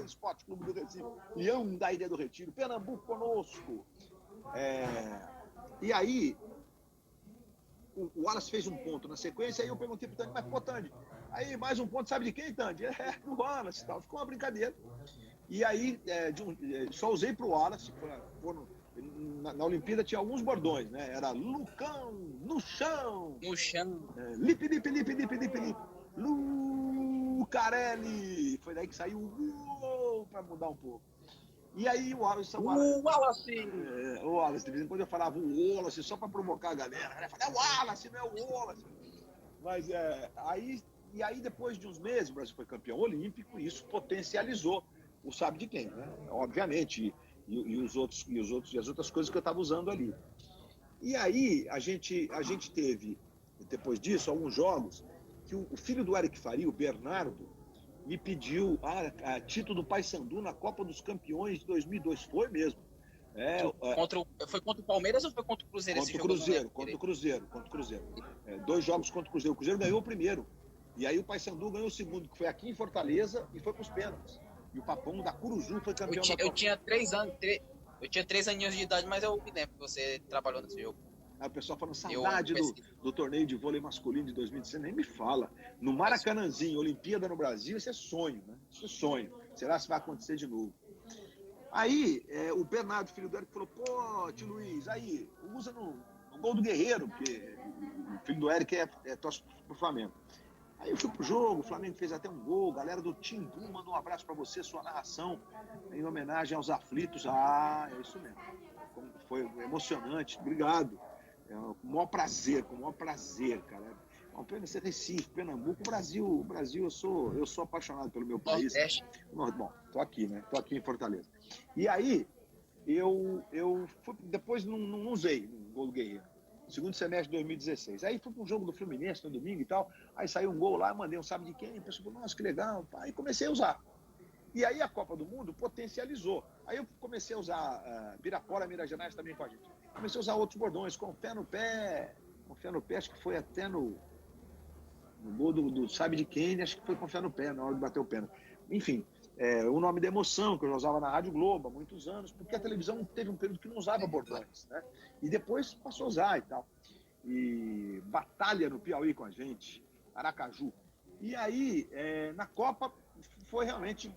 Esporte Clube do Recife, Leão da Ilha do Retiro, Pernambuco conosco. E aí, o Wallace fez um ponto na sequência, aí eu perguntei pro Tandy, mas pô, Tandy, aí mais um ponto, sabe de quem, Tandy? Do Wallace, tal. Ficou uma brincadeira. E aí, só usei pro Wallace, na Olimpíada tinha alguns bordões, né? Era Lucão, no chão. No chão. Lipe, Lucarelli. Foi daí que saiu o gol, pra mudar um pouco. E aí o Wallace, de vez em quando eu falava o Wallace só para provocar a galera. Eu falava, é o Wallace, não é o Wallace. Mas e aí depois de uns meses o Brasil foi campeão olímpico e isso potencializou o sabe de quem, né? Obviamente, e as outras coisas que eu estava usando ali. E aí a gente teve, depois disso, alguns jogos que o filho do Eric Faria, o Bernardo, me pediu a título do Paysandu na Copa dos Campeões de 2002. Foi mesmo. Foi contra o Palmeiras ou foi contra o Cruzeiro? Contra o Cruzeiro. 2 jogos contra o Cruzeiro. O Cruzeiro ganhou o primeiro. E aí o Paysandu ganhou o segundo, que foi aqui em Fortaleza e foi para os pênaltis. E o Papão da Curuzu foi campeão da Copa. Eu tinha 3 anos. Eu tinha 3 aninhos de idade, mas eu me lembro que você trabalhou nesse jogo. Aí o pessoal falando saudade do torneio de vôlei masculino de 2016, nem me fala. No Maracanãzinho, Olimpíada no Brasil, isso é sonho, né? Isso é sonho. Será que vai acontecer de novo? Aí, o Bernardo, filho do Eric, falou, pô, tio Luiz, aí, usa no gol do Guerreiro, porque o filho do Eric torce pro Flamengo. Aí eu fui pro jogo, o Flamengo fez até um gol, galera do Timbu mandou um abraço para você, sua narração, em homenagem aos aflitos. É isso mesmo. Foi emocionante, obrigado. Com o maior prazer, cara. Uma pena ser Recife, Pernambuco, o Brasil, eu sou apaixonado pelo meu país. Bom, tô aqui, né? Tô aqui em Fortaleza. E aí, eu fui, depois não usei o gol do Guerreiro. Segundo semestre de 2016. Aí fui para um jogo do Fluminense no domingo e tal. Aí saiu um gol lá, mandei um sabe de quem. A pessoa falou, nossa, que legal. Aí comecei a usar. E aí a Copa do Mundo potencializou. Aí eu comecei a usar Pirapora, Minas Gerais também com a gente. Comecei a usar outros bordões, com fé no pé, acho que foi até no gol do sabe de quem, acho que foi com fé no pé, na hora de bater o pênalti. Enfim, o nome da emoção, que eu já usava na Rádio Globo há muitos anos, porque a televisão teve um período que não usava bordões, né? E depois passou a usar e tal. E Batalha no Piauí com a gente, Aracaju. E aí, na Copa, foi realmente...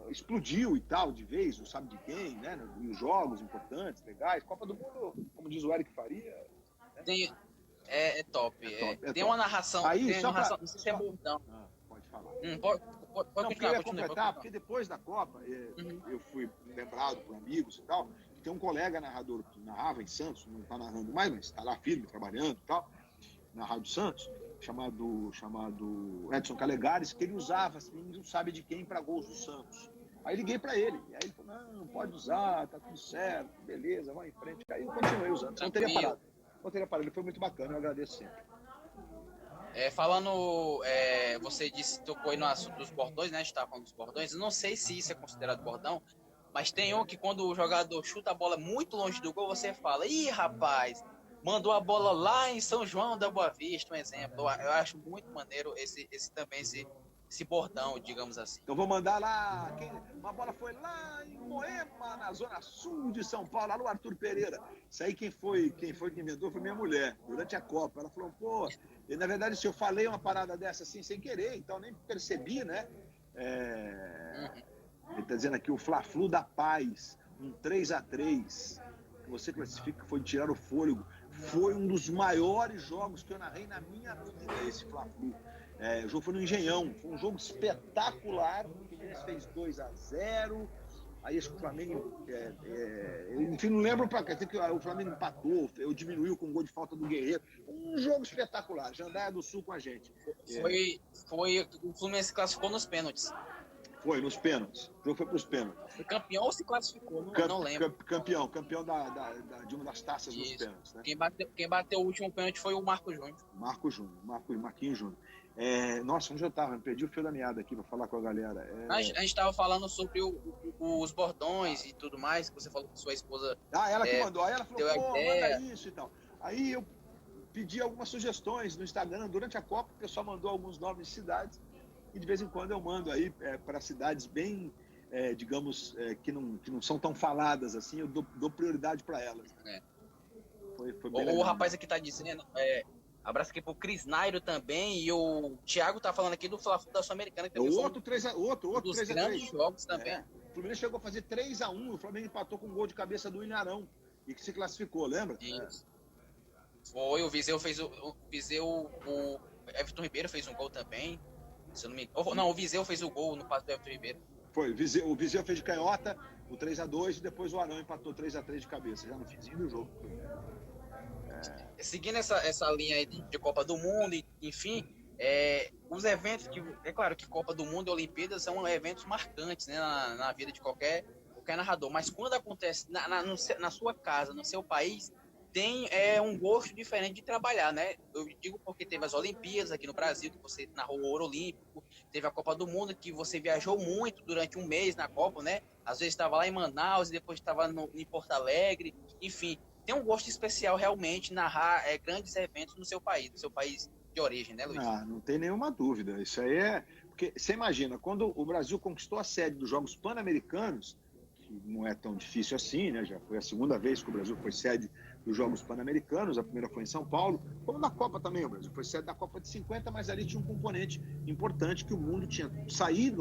explodiu e tal, de vez, o sabe de quem, né? E os jogos importantes, legais. Copa do Mundo, como diz o Eric Faria... Né? É top. Tem uma narração. Aí, tem só narração, não sei se é bordão. Pode falar. Pode não, continuar, completar, porque depois da Copa, eu fui lembrado por amigos e tal, tem um colega narrador que narrava em Santos, não está narrando mais, mas está lá firme, trabalhando e tal, na Rádio Santos, chamado Edson Calegares, que ele usava, assim, não sabe de quem, para gols do Santos. Aí liguei para ele, e aí ele falou, não pode usar, tá tudo certo, beleza, vai em frente. Aí eu continuei usando, não teria parado. Não teria parado, ele foi muito bacana, eu agradeço sempre. Você disse, tocou aí no assunto dos bordões, né? A gente estava falando dos bordões. Eu não sei se isso é considerado bordão, mas tem um que quando o jogador chuta a bola muito longe do gol, você fala, ih, rapaz, mandou a bola lá em São João da Boa Vista, um exemplo. Eu acho muito maneiro esse bordão, digamos assim. Então vou mandar lá, uma bola foi lá em Moema, na zona sul de São Paulo, lá no Arthur Pereira. Isso aí quem foi que inventou foi minha mulher, durante a Copa. Ela falou, pô, e, na verdade, se eu falei uma parada dessa assim, sem querer, então nem percebi, né? Ele está dizendo aqui o Fla-Flu da Paz, um 3-3, que você classifica que foi tirar o fôlego. Foi um dos maiores jogos que eu narrei na minha vida, esse Fla-Flu. O jogo foi no Engenhão, foi um jogo espetacular. O Fluminense fez 2-0. Aí acho que o Flamengo, enfim, não lembro para que o Flamengo empatou, eu diminuiu com um gol de falta do Guerreiro. Um jogo espetacular, Jandaia do Sul com a gente. O Fluminense classificou nos pênaltis. Foi, nos pênaltis. O jogo foi para os pênaltis. Foi campeão ou se classificou? Não lembro. Campeão de uma das taças nos pênaltis. Né? Quem bateu o último pênalti foi o Marco Júnior. Marquinhos Júnior. Nossa, onde eu estava? Me perdi o fio da meada aqui para falar com a galera. A gente estava falando sobre os bordões e tudo mais, que você falou com sua esposa. Ela que mandou. Aí ela falou, pô, manda isso e tal. Aí eu pedi algumas sugestões no Instagram. Durante a Copa, o pessoal mandou alguns nomes de cidades. E de vez em quando eu mando aí para cidades bem, digamos, que não são tão faladas assim, eu dou prioridade para elas. Foi bem legal. O rapaz aqui tá dizendo, abraço aqui pro Cris Nairo também, e o Thiago tá falando aqui do Fla-Flu da Sul-Americana. Outro 3-3. Dos grandes jogos também. O Fluminense chegou a fazer 3-1, o Flamengo empatou com um gol de cabeça do Ilharão, e que se classificou, lembra? Isso. Foi, o Viseu fez o Everton Ribeiro fez um gol também. Se eu não, o Viseu fez o gol no passe do Everton Ribeiro. Foi, o Viseu fez de canhota, o 3-2, e depois o Arão empatou 3-3 de cabeça, já no finzinho do jogo. Seguindo essa linha aí de Copa do Mundo, enfim, os eventos, é claro que Copa do Mundo e Olimpíadas são eventos marcantes, né, na vida de qualquer narrador, mas quando acontece na sua casa, no seu país, tem um gosto diferente de trabalhar, né? Eu digo porque teve as Olimpíadas aqui no Brasil, que você narrou o Ouro Olímpico, teve a Copa do Mundo, que você viajou muito durante um mês na Copa, né? Às vezes estava lá em Manaus e depois estava em Porto Alegre, enfim. Tem um gosto especial realmente narrar grandes eventos no seu país de origem, né, Luiz? Não tem nenhuma dúvida. Isso aí porque você imagina, quando o Brasil conquistou a sede dos Jogos Pan-Americanos, que não é tão difícil assim, né? Já foi a segunda vez que o Brasil foi sede dos Jogos Pan-Americanos, a primeira foi em São Paulo, como na Copa também, o Brasil foi sede da Copa de 50, mas ali tinha um componente importante que o mundo tinha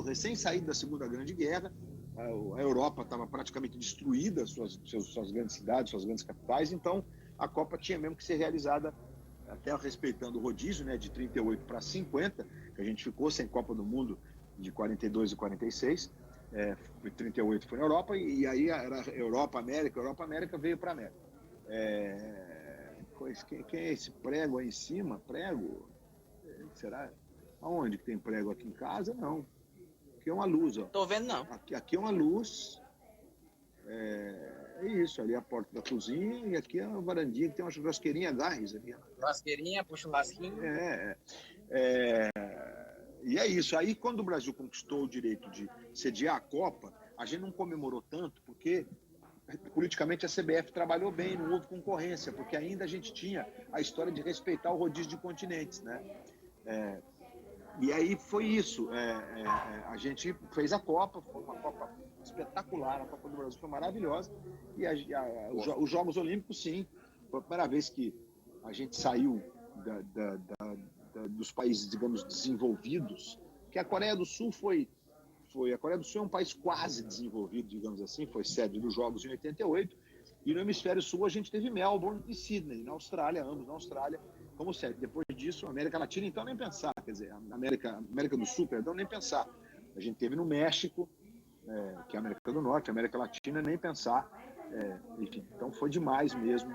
recém saído da Segunda Grande Guerra, a Europa estava praticamente destruída, suas grandes cidades, suas grandes capitais, então a Copa tinha mesmo que ser realizada, até respeitando o rodízio, né, de 38 para 50, que a gente ficou sem Copa do Mundo de 42 e 46, 38 foi na Europa, e aí era Europa, América veio para a América. Quem é esse prego aí em cima? Prego? Será? Aonde que tem prego? Aqui em casa? Não. Aqui é uma luz, ó. Tô vendo, não. Aqui é uma luz. É isso, ali é a porta da cozinha, e aqui é uma varandinha que tem uma churrasqueirinha gás ali. Churrasqueirinha, pro churrasquinho. E é isso. Aí, quando o Brasil conquistou o direito de sediar a Copa, a gente não comemorou tanto, porque politicamente a CBF trabalhou bem, não houve concorrência, porque ainda a gente tinha a história de respeitar o rodízio de continentes, né? E aí foi isso. A gente fez a Copa, foi uma Copa espetacular, a Copa do Brasil foi maravilhosa, e os Jogos Olímpicos, sim, foi a primeira vez que a gente saiu dos países, digamos, desenvolvidos, que a Coreia do Sul a Coreia do Sul é um país quase desenvolvido, digamos assim, foi sede dos Jogos em 88, e no Hemisfério Sul a gente teve Melbourne e Sydney, na Austrália, ambos na Austrália, como sede. Depois disso, a América Latina, então, nem pensar, quer dizer, a América do Sul, perdão, nem pensar. A gente teve no México, que é a América do Norte, a América Latina, nem pensar. Enfim, então foi demais mesmo.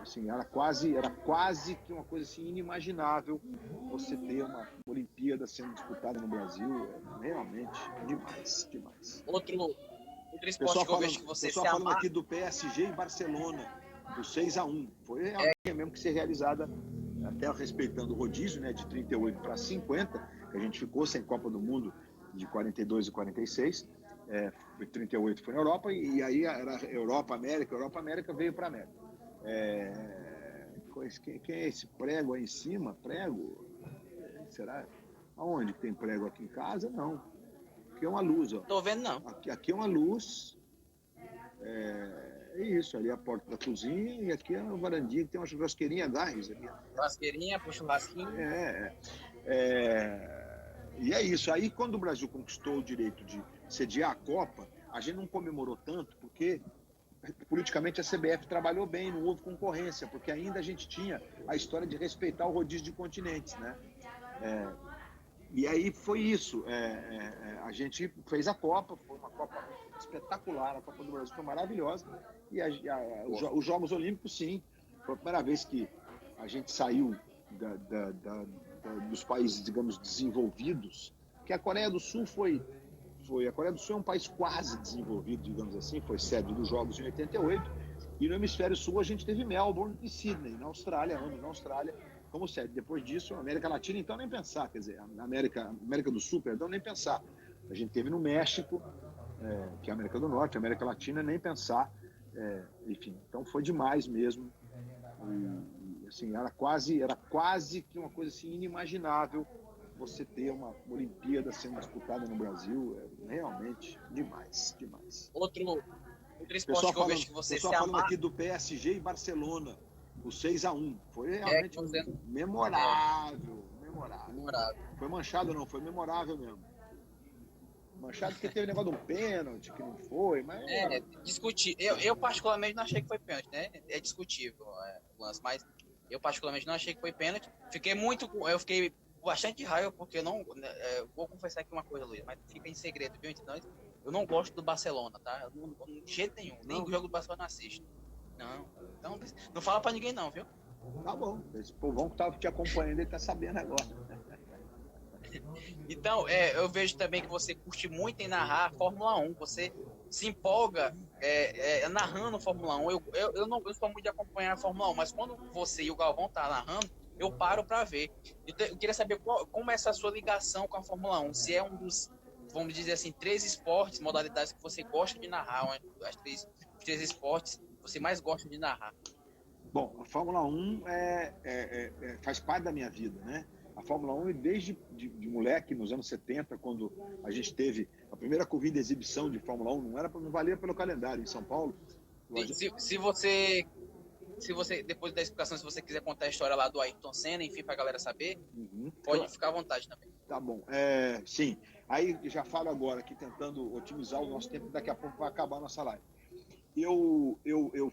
Assim, era quase que uma coisa assim inimaginável você ter uma Olimpíada sendo disputada no Brasil. É realmente demais, demais. Outro esporte que eu vejo que você se Pessoal falando amar aqui do PSG e Barcelona, do 6-1. Foi realmente mesmo que ser realizada, até respeitando o rodízio, né, de 38 para 50, que a gente ficou sem Copa do Mundo de 42 e 46. 38 foi na Europa, e aí era Europa, América veio para América. Quem é esse prego aí em cima? Prego? Será? Aonde que tem prego aqui em casa? Não. Aqui é uma luz, ó. tô vendo, não. Aqui é uma luz. É isso, ali é a porta da cozinha, e aqui é uma varandinha que tem uma churrasqueirinha a gás ali. Churrasqueirinha, pro churrasquinho. E é isso. Aí, quando o Brasil conquistou o direito de sediar a Copa, a gente não comemorou tanto, porque politicamente a CBF trabalhou bem, não houve concorrência, porque ainda a gente tinha a história de respeitar o rodízio de continentes, né? E aí foi isso. A gente fez a Copa, foi uma Copa espetacular, a Copa do Brasil foi maravilhosa. E os Jogos Olímpicos, sim, foi a primeira vez que a gente saiu dos países, digamos, desenvolvidos, que a Coreia do Sul a Coreia do Sul é um país quase desenvolvido, digamos assim, foi sede dos Jogos em 88, e no hemisfério sul a gente teve Melbourne e Sydney, na Austrália, ambos na Austrália, como sede. Depois disso, a América Latina, então, nem pensar, quer dizer, a América do Sul, perdão, nem pensar. A gente teve no México, que é a América do Norte, a América Latina, nem pensar. Enfim, então foi demais mesmo. E, assim, era quase que uma coisa assim inimaginável você ter uma Olimpíada sendo disputada no Brasil. Realmente demais, demais. Outro esporte que eu vejo que você se falando amar aqui do PSG e Barcelona, o 6-1. Foi realmente memorável. Foi manchado, não, foi memorável mesmo. Manchado porque teve negócio de um pênalti, que não foi, mas... discutir. Eu particularmente não achei que foi pênalti, né? É discutível o lance, mas eu particularmente não achei que foi pênalti. Eu fiquei bastante raiva, porque eu não... vou confessar aqui uma coisa, Luiz, mas fica em segredo, viu? Então, eu não gosto do Barcelona, tá? De jeito nenhum. Nem o jogo do Barcelona assisto. Não. Então, não fala pra ninguém não, viu? Tá bom. Esse povão que tava te acompanhando, ele tá sabendo agora. Então, eu vejo também que você curte muito em narrar a Fórmula 1. Você se empolga narrando a Fórmula 1. Eu não sou muito de acompanhar a Fórmula 1, mas quando você e o Galvão tá narrando, eu paro para ver. Eu queria saber como é essa sua ligação com a Fórmula 1. Se é um dos, vamos dizer assim, 3 esportes, modalidades que você gosta de narrar, os 3 esportes que você mais gosta de narrar. Bom, a Fórmula 1 faz parte da minha vida, né? A Fórmula 1, desde de moleque, nos anos 70, quando a gente teve a primeira corrida de exibição de Fórmula 1, não valia pelo calendário em São Paulo. Se você, depois da explicação, se você quiser contar a história lá do Ayrton Senna, enfim, pra galera saber, pode ficar à vontade também. Tá bom. Sim. Aí já falo agora aqui, tentando otimizar o nosso tempo, daqui a pouco vai acabar a nossa live. Eu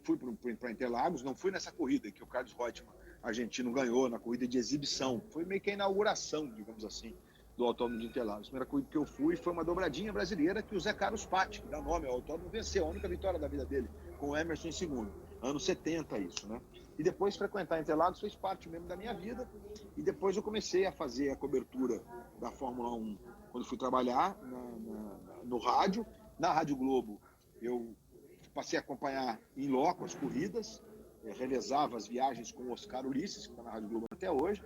fui para Interlagos, não fui nessa corrida que o Carlos Reutemann, argentino, ganhou, na corrida de exibição. Foi meio que a inauguração, digamos assim, do Autódromo de Interlagos. A primeira corrida que eu fui foi uma dobradinha brasileira que o Zé Carlos Patti, que dá nome ao autódromo, venceu, a única vitória da vida dele, com o Emerson em segundo. Anos 70 isso, né? E depois frequentar Interlagos fez parte mesmo da minha vida. E depois eu comecei a fazer a cobertura da Fórmula 1 quando fui trabalhar no rádio. Na Rádio Globo, eu passei a acompanhar em loco as corridas, revezava as viagens com o Oscar Ulisses, que está na Rádio Globo até hoje.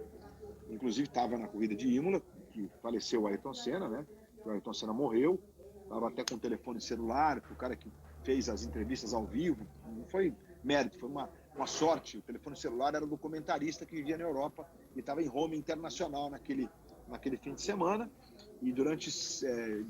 Inclusive estava na corrida de Imola, que faleceu o Ayrton Senna, né? O Ayrton Senna morreu. Estava até com o telefone celular, o cara que fez as entrevistas ao vivo. Não foi mérito, foi uma sorte. O telefone celular era do comentarista que vivia na Europa e estava em Roma internacional naquele fim de semana. E durante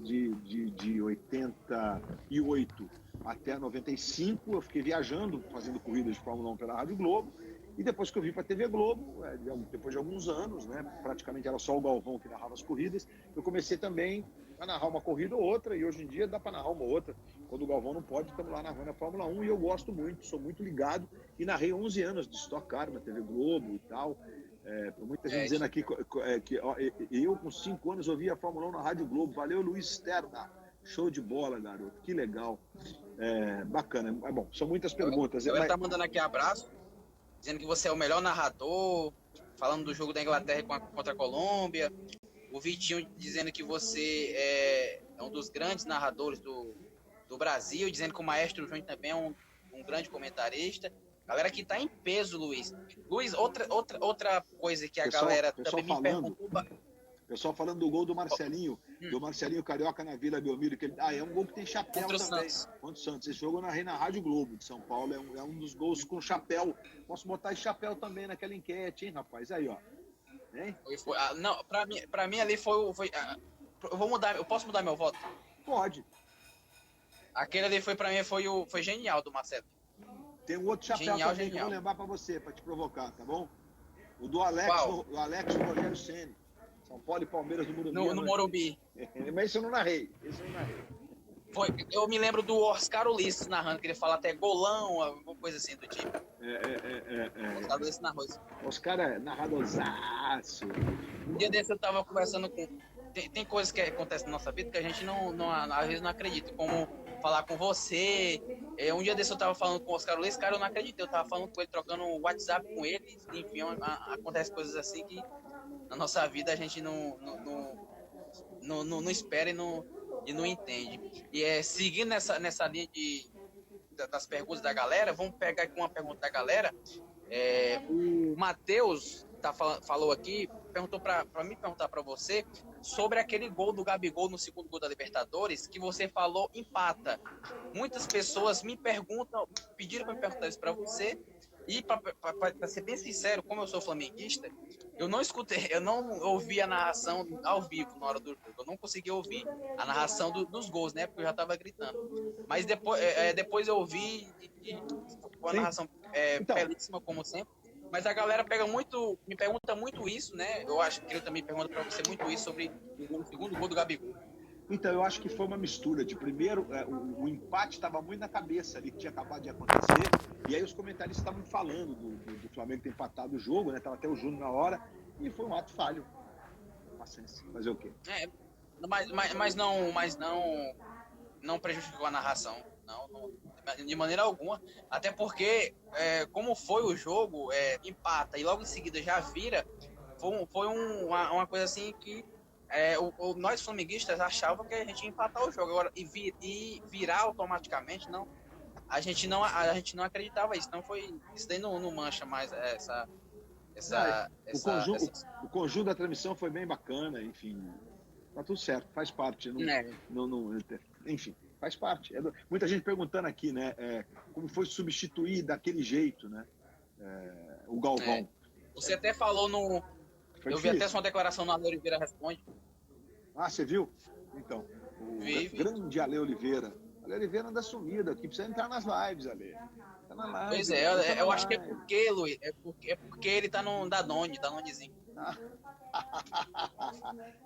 de 88 até 95, eu fiquei viajando, fazendo corridas de Fórmula 1 pela Rádio Globo. E depois que eu vim para a TV Globo, depois de alguns anos, né, praticamente era só o Galvão que narrava as corridas, eu comecei também a narrar uma corrida ou outra, e hoje em dia dá para narrar uma ou outra. Quando o Galvão não pode, estamos lá narrando a Fórmula 1, e eu gosto muito, sou muito ligado, e narrei 11 anos de Stock Car na TV Globo e tal. Muita gente dizendo aqui que eu, com 5 anos, ouvia a Fórmula 1 na Rádio Globo. Valeu, Luiz Sterna. Show de bola, garoto. Que legal. Bacana. Bom, são muitas perguntas. Eu tá mandando aqui abraço, dizendo que você é o melhor narrador, falando do jogo da Inglaterra contra a Colômbia. O Vitinho dizendo que você é um dos grandes narradores do Brasil, dizendo que o Maestro Júnior também é um grande comentarista. Galera que tá em peso, Luiz. Luiz, outra coisa que a galera também me perguntou. Pessoal falando do gol do Marcelinho, Carioca na Vila Belmiro, que é um gol que tem chapéu contra também. Santos. Contra o Santos. Esse jogo eu narrei na Rádio Globo de São Paulo, é um dos gols com chapéu. Posso botar esse chapéu também naquela enquete, hein, rapaz? Aí, ó. Hein? Não, pra mim ali foi eu posso mudar meu voto? Pode. Aquele ali foi genial do Marcelo. Tem um outro chapéu também que eu vou lembrar pra você, pra te provocar, tá bom? O do Alex, do Rogério Ceni. São Paulo e Palmeiras do Morumbi. No Morumbi. Mas esse eu não narrei. Eu me lembro do Oscar Ulisses narrando, que ele fala até golão, alguma coisa assim do tipo. Oscar Ulisses narrou isso. Oscar é narradorzaço. Um dia desse eu tava conversando com... Tem coisas que acontecem na nossa vida que a gente às vezes não acredita, como falar com você. Um dia desse eu tava falando com o Oscar Ulisses, cara, eu não acreditei. Eu tava falando com ele, trocando WhatsApp com ele, enfim, acontece coisas assim que na nossa vida a gente não espera e não entende. E seguindo nessa linha das perguntas da galera, vamos pegar aqui uma pergunta da galera. O Matheus falou aqui, perguntou para me perguntar para você sobre aquele gol do Gabigol no segundo gol da Libertadores, que você falou empata. Muitas pessoas pediram para me perguntar isso para você. E para ser bem sincero, como eu sou flamenguista, eu não ouvi a narração ao vivo na hora do jogo. Eu não consegui ouvir a narração dos gols, né? Porque eu já estava gritando. Mas depois eu ouvi uma narração belíssima, como sempre. Mas a galera me pergunta muito isso, né? Eu acho que ele também pergunta para você muito isso sobre o segundo gol do Gabigol. Então, eu acho que foi uma mistura de primeiro, o empate estava muito na cabeça ali, que tinha acabado de acontecer, e aí os comentaristas estavam falando do Flamengo ter empatado o jogo, né? Tava até o Júnior na hora, e foi um ato falho. Paciência, fazer o quê? Mas não prejudicou a narração, não, de maneira alguma, até porque, como foi o jogo, empata, e logo em seguida já vira, foi uma coisa assim que nós flamenguistas achávamos que a gente ia empatar o jogo agora e virar automaticamente, não. A gente não acreditava isso, então isso daí não mancha mais o conjunto da transmissão foi bem bacana, enfim, tá tudo certo, faz parte. Enfim, faz parte. Muita gente perguntando aqui, né, como foi substituir daquele jeito, né, o Galvão. Você até falou eu vi até sua declaração no Ale Oliveira Responde. Ah, você viu? Então, grande Ale Oliveira. Ale Oliveira anda sumido aqui, precisa entrar nas lives, Ale. Tá na live. Pois eu acho que é porque, Luiz, é porque ele tá no Danonezinho.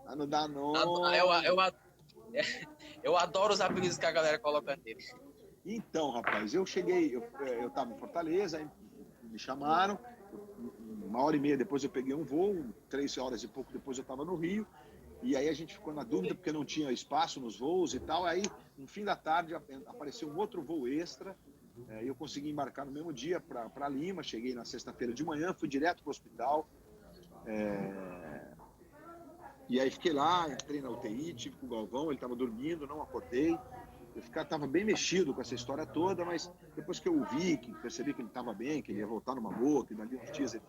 Tá no Danone. Eu adoro os apelidos que a galera coloca nele. Então, rapaz, eu cheguei, eu tava em Fortaleza, me chamaram, 1h30 depois eu peguei um voo, 3 horas e pouco depois eu estava no Rio, e aí a gente ficou na dúvida porque não tinha espaço nos voos e tal. Aí no fim da tarde apareceu um outro voo extra, e eu consegui embarcar no mesmo dia para Lima. Cheguei na sexta-feira de manhã, fui direto para o hospital, e aí fiquei lá, entrei na UTI, tive com o Galvão, ele estava dormindo, não acordei. Eu estava bem mexido com essa história toda, mas depois que eu o vi, que percebi que ele estava bem, que ele ia voltar numa boa, que dali uns dias ele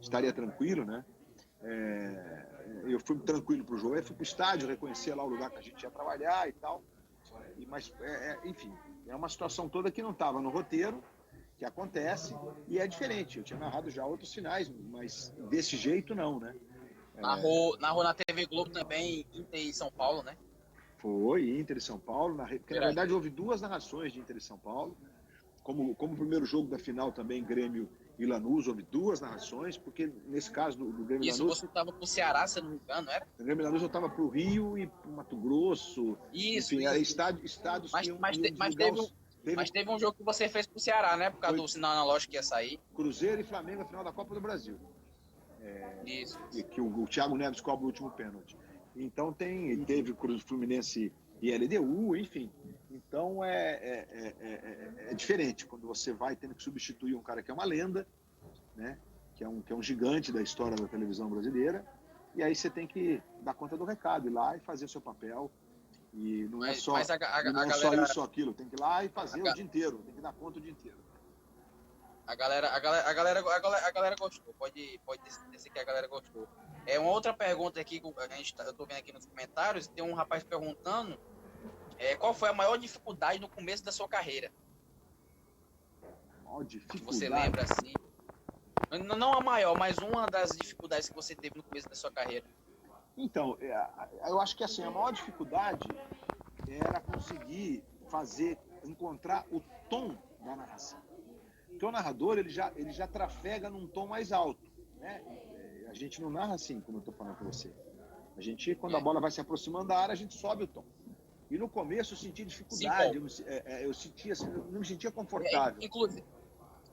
estaria tranquilo, né? Eu fui tranquilo para o jogo, eu fui para o estádio, reconhecer lá o lugar que a gente ia trabalhar e tal. Mas, enfim, é uma situação toda que não estava no roteiro, que acontece, e é diferente. Eu tinha narrado já outros finais, mas desse jeito não, né? Narrou na TV Globo também, Inter e São Paulo, né? Foi, Inter e São Paulo. Porque, na verdade, houve 2 narrações de Inter e São Paulo. Como o primeiro jogo da final também, Grêmio e Lanús, houve 2 narrações, porque nesse caso do Grêmio e Lanús... Isso, você estava pro Ceará, se não me engano, não era? No Grêmio e Lanús eu estava pro Rio e pro Mato Grosso. Isso, enfim, estados mas teve um jogo que você fez pro Ceará, né? Por causa do sinal analógico que ia sair. Cruzeiro e Flamengo, a final da Copa do Brasil. Isso. Que o Thiago Neves cobra o último pênalti. Então teve Cruz Fluminense e LDU, enfim. Então é diferente quando você vai tendo que substituir um cara que é uma lenda, né? Que é um gigante da história da televisão brasileira, e aí você tem que dar conta do recado, ir lá e fazer o seu papel. E não é só, mas não é só isso ou aquilo, tem que ir lá e fazer o dia inteiro, tem que dar conta o dia inteiro. A galera gostou. Pode dizer que a galera gostou. Uma outra pergunta aqui que eu tô vendo aqui nos comentários, tem um rapaz perguntando qual foi a maior dificuldade no começo da sua carreira? Maior dificuldade? Você lembra assim? Não a maior, mas uma das dificuldades que você teve no começo da sua carreira. Então, eu acho que assim, a maior dificuldade era conseguir encontrar o tom da narração. Porque o narrador, ele já trafega num tom mais alto, né? A gente não narra assim, como eu estou falando com você. A gente, quando a bola vai se aproximando da área, a gente sobe o tom. E no começo eu sentia dificuldade, eu sentia assim, eu não me sentia confortável.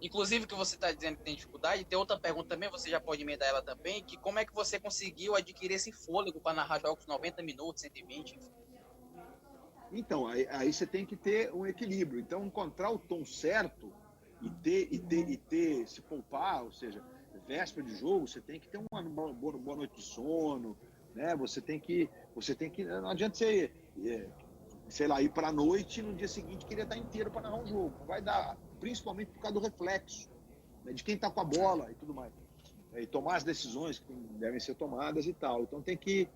Inclusive, que você está dizendo que tem dificuldade, tem outra pergunta também, você já pode emendar ela também, que como é que você conseguiu adquirir esse fôlego para narrar jogos 90 minutos, 120? Então, aí você tem que ter um equilíbrio. Então, encontrar o tom certo e se poupar, ou seja, véspera de jogo, você tem que ter uma boa noite de sono, né? Você tem que, não adianta você, sei lá, ir para a noite e no dia seguinte querer estar inteiro para narrar um jogo. Não vai dar, principalmente por causa do reflexo, né, de quem está com a bola e tudo mais. E tomar as decisões que devem ser tomadas e tal. Então tem que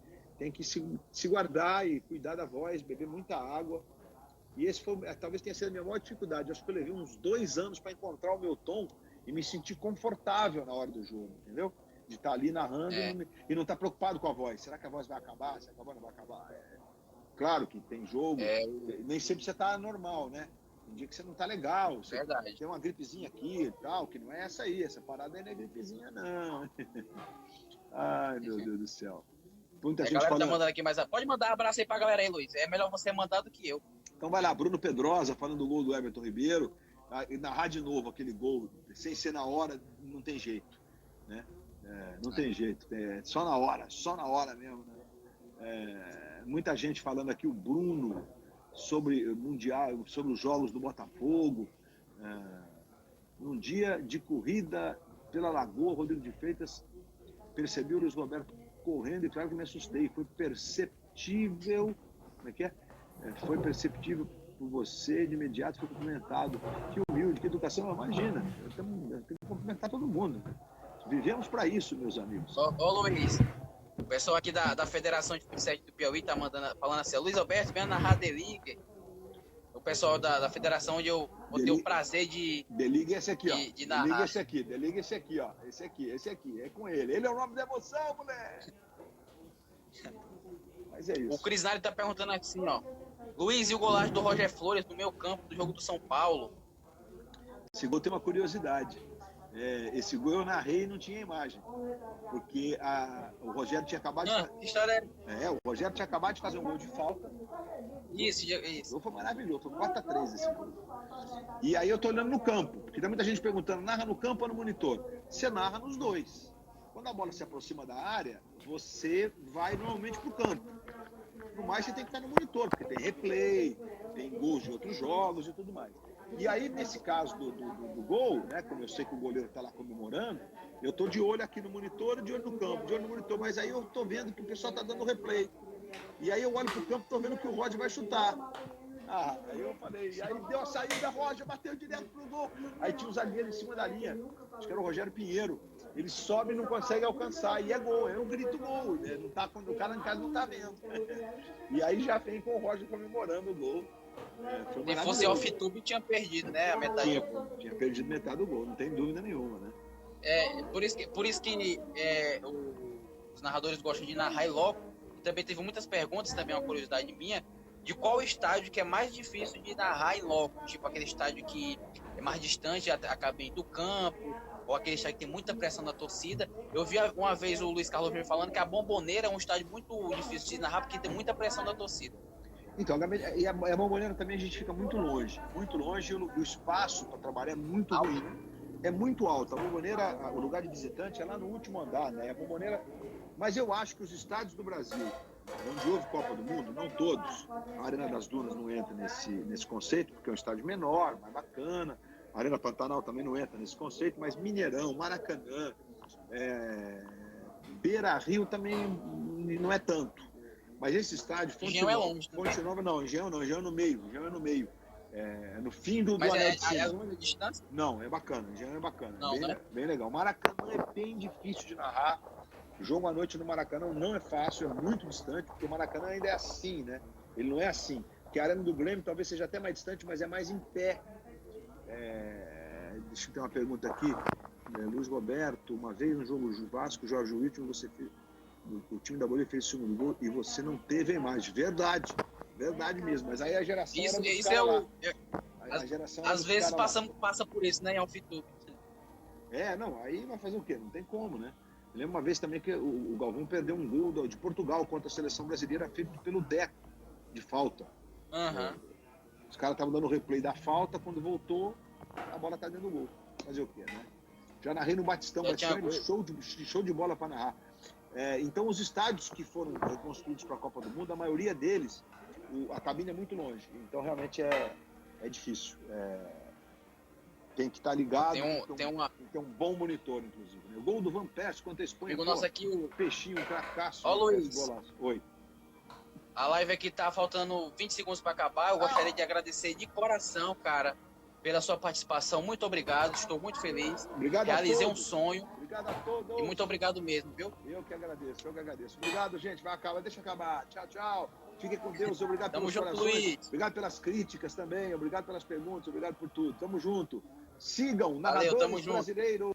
se guardar e cuidar da voz, beber muita água. E esse talvez tenha sido a minha maior dificuldade. Eu acho que eu levei uns 2 anos para encontrar o meu tom e me sentir confortável na hora do jogo, entendeu? De estar ali narrando e não estar preocupado com a voz. Será que a voz vai acabar? Será que a voz não vai acabar? Claro que tem jogo, nem sempre você está normal, né? Tem dia que você não está legal, você tem uma gripezinha aqui e tal, que não é essa aí, essa parada aí não é gripezinha, não. Ai, meu Deus do céu. Muita gente galera falando... tá mandando aqui, mas pode mandar um abraço aí pra galera aí, Luiz. É melhor você mandar do que eu. Então vai lá, Bruno Pedrosa falando do gol do Everton Ribeiro. Narrar de novo aquele gol, sem ser na hora, não tem jeito, né? Não tem jeito, só na hora mesmo, né? Muita gente falando aqui, o Bruno, sobre Mundial, sobre os jogos do Botafogo. Num dia de corrida pela Lagoa, Rodrigo de Freitas percebeu o Luiz Roberto correndo e claro que me assustei. Foi perceptível, como é que é? Foi perceptível por você, de imediato foi cumprimentado. Que humilde, que educação, imagina. Eu tenho que cumprimentar todo mundo. Vivemos para isso, meus amigos. Ô Luiz, o pessoal aqui da Federação de Futsal do Piauí tá falando assim, Luiz Alberto, venha narrar The League. O pessoal da Federação, onde eu vou ter o prazer de... The League é esse aqui, ó. De narrar. The League é esse aqui, ó. Esse aqui, é com ele. Ele é o nome da emoção, moleque! Mas é isso. O Cris Nari tá perguntando assim, ó. Luiz, e o golaço do Roger Flores no meu campo do jogo do São Paulo? Esse gol tem uma curiosidade. Esse gol eu narrei e não tinha imagem. Porque o Rogério tinha acabado que história o Rogério tinha acabado de fazer um gol de falta. Isso. O gol foi maravilhoso, foi 4-3 esse gol. E aí eu tô olhando no campo, porque tem muita gente perguntando, narra no campo ou no monitor? Você narra nos dois. Quando a bola se aproxima da área, você vai normalmente pro campo. No mais, você tem que estar no monitor, porque tem replay, tem gols de outros jogos e tudo mais. E aí, nesse caso do gol, né, como eu sei que o goleiro está lá comemorando, eu estou de olho aqui no monitor e de olho no campo, de olho no monitor, mas aí eu estou vendo que o pessoal está dando replay. E aí eu olho pro campo e estou vendo que o Roger vai chutar. Aí eu falei, aí deu a saída, Roger bateu direto pro gol. Aí tinha um zagueiro em cima da linha, acho que era o Rogério Pinheiro. Ele sobe e não consegue alcançar, e é gol, eu grito gol, né? Não tá, quando o cara em casa não tá vendo. E aí já vem com o Roger comemorando o gol. Se fosse off-tube, tinha perdido, né? A metade. Tinha perdido metade do gol, não tem dúvida nenhuma, né? Por isso que os narradores gostam de narrar e logo. E também teve muitas perguntas, também uma curiosidade minha, de qual estádio que é mais difícil de narrar em loco. Tipo aquele estádio que é mais distante, acaba do campo, ou aquele estádio que tem muita pressão da torcida. Eu vi uma vez o Luiz Carlos falando que a Bombonera é um estádio muito difícil de narrar, porque tem muita pressão da torcida. Então, e a Bombonera também a gente fica muito longe e o espaço para trabalhar é muito ruim. É muito alto. A Bombonera, o lugar de visitante é lá no último andar, né? A Bombonera... Mas eu acho que os estádios do Brasil onde houve Copa do Mundo, não todos. A Arena das Dunas não entra nesse conceito, porque é um estádio menor, mais bacana. A Arena Pantanal também não entra nesse conceito, mas Mineirão, Maracanã, Beira-Rio também não é tanto. Mas esse estádio, Engenhão é longe. Fonte Nova não, Engenhão é no meio, É no fim do Mas anel de cima. é longa distância? Não, é bacana, Engenhão é bacana, não, bem, né? bem legal. Maracanã é bem difícil de narrar. O jogo à noite no Maracanã não é fácil, é muito distante, porque o Maracanã ainda é assim, né? Ele não é assim. Porque a Arena do Grêmio talvez seja até mais distante, mas é mais em pé. Deixa eu ter uma pergunta aqui. Luiz Roberto, uma vez no jogo Vasco, Jorge Wilton, o time da Bolívia fez o segundo gol e você não teve a imagem. Verdade mesmo. Mas aí a geração Isso era é lá. A geração às vezes passa por isso, né, em Altitude. Não, aí vai fazer o quê? Não tem como, né? Eu lembro uma vez também que o Galvão perdeu um gol de Portugal contra a seleção brasileira feito pelo Deco, de falta. Os caras estavam dando o replay da falta, quando voltou, a bola tá dentro do gol. Fazer o quê, né? Já narrei no Batistão, show de bola para narrar. Então, os estádios que foram reconstruídos para a Copa do Mundo, a maioria deles, a cabine é muito longe. Então, realmente é difícil. Tem que estar ligado, tem um bom monitor, inclusive. Né? O gol do Van Persie contra a Espanha, nosso aqui, o peixinho, um cracaço. Ó, Luiz. Oi. A live aqui tá faltando 20 segundos para acabar. Eu gostaria de agradecer de coração, cara, pela sua participação. Muito obrigado, estou muito feliz. Obrigado Realizei a todos. um sonho. Obrigado a todos. E muito obrigado mesmo, viu? Eu que agradeço. Obrigado, gente. Vai acabar, deixa acabar. Tchau. Fiquem com Deus. Obrigado pelos corações. Luiz. Obrigado pelas críticas também. Obrigado pelas perguntas. Obrigado por tudo. Tamo junto. Sigam Valeu, Narradores Brasileiros.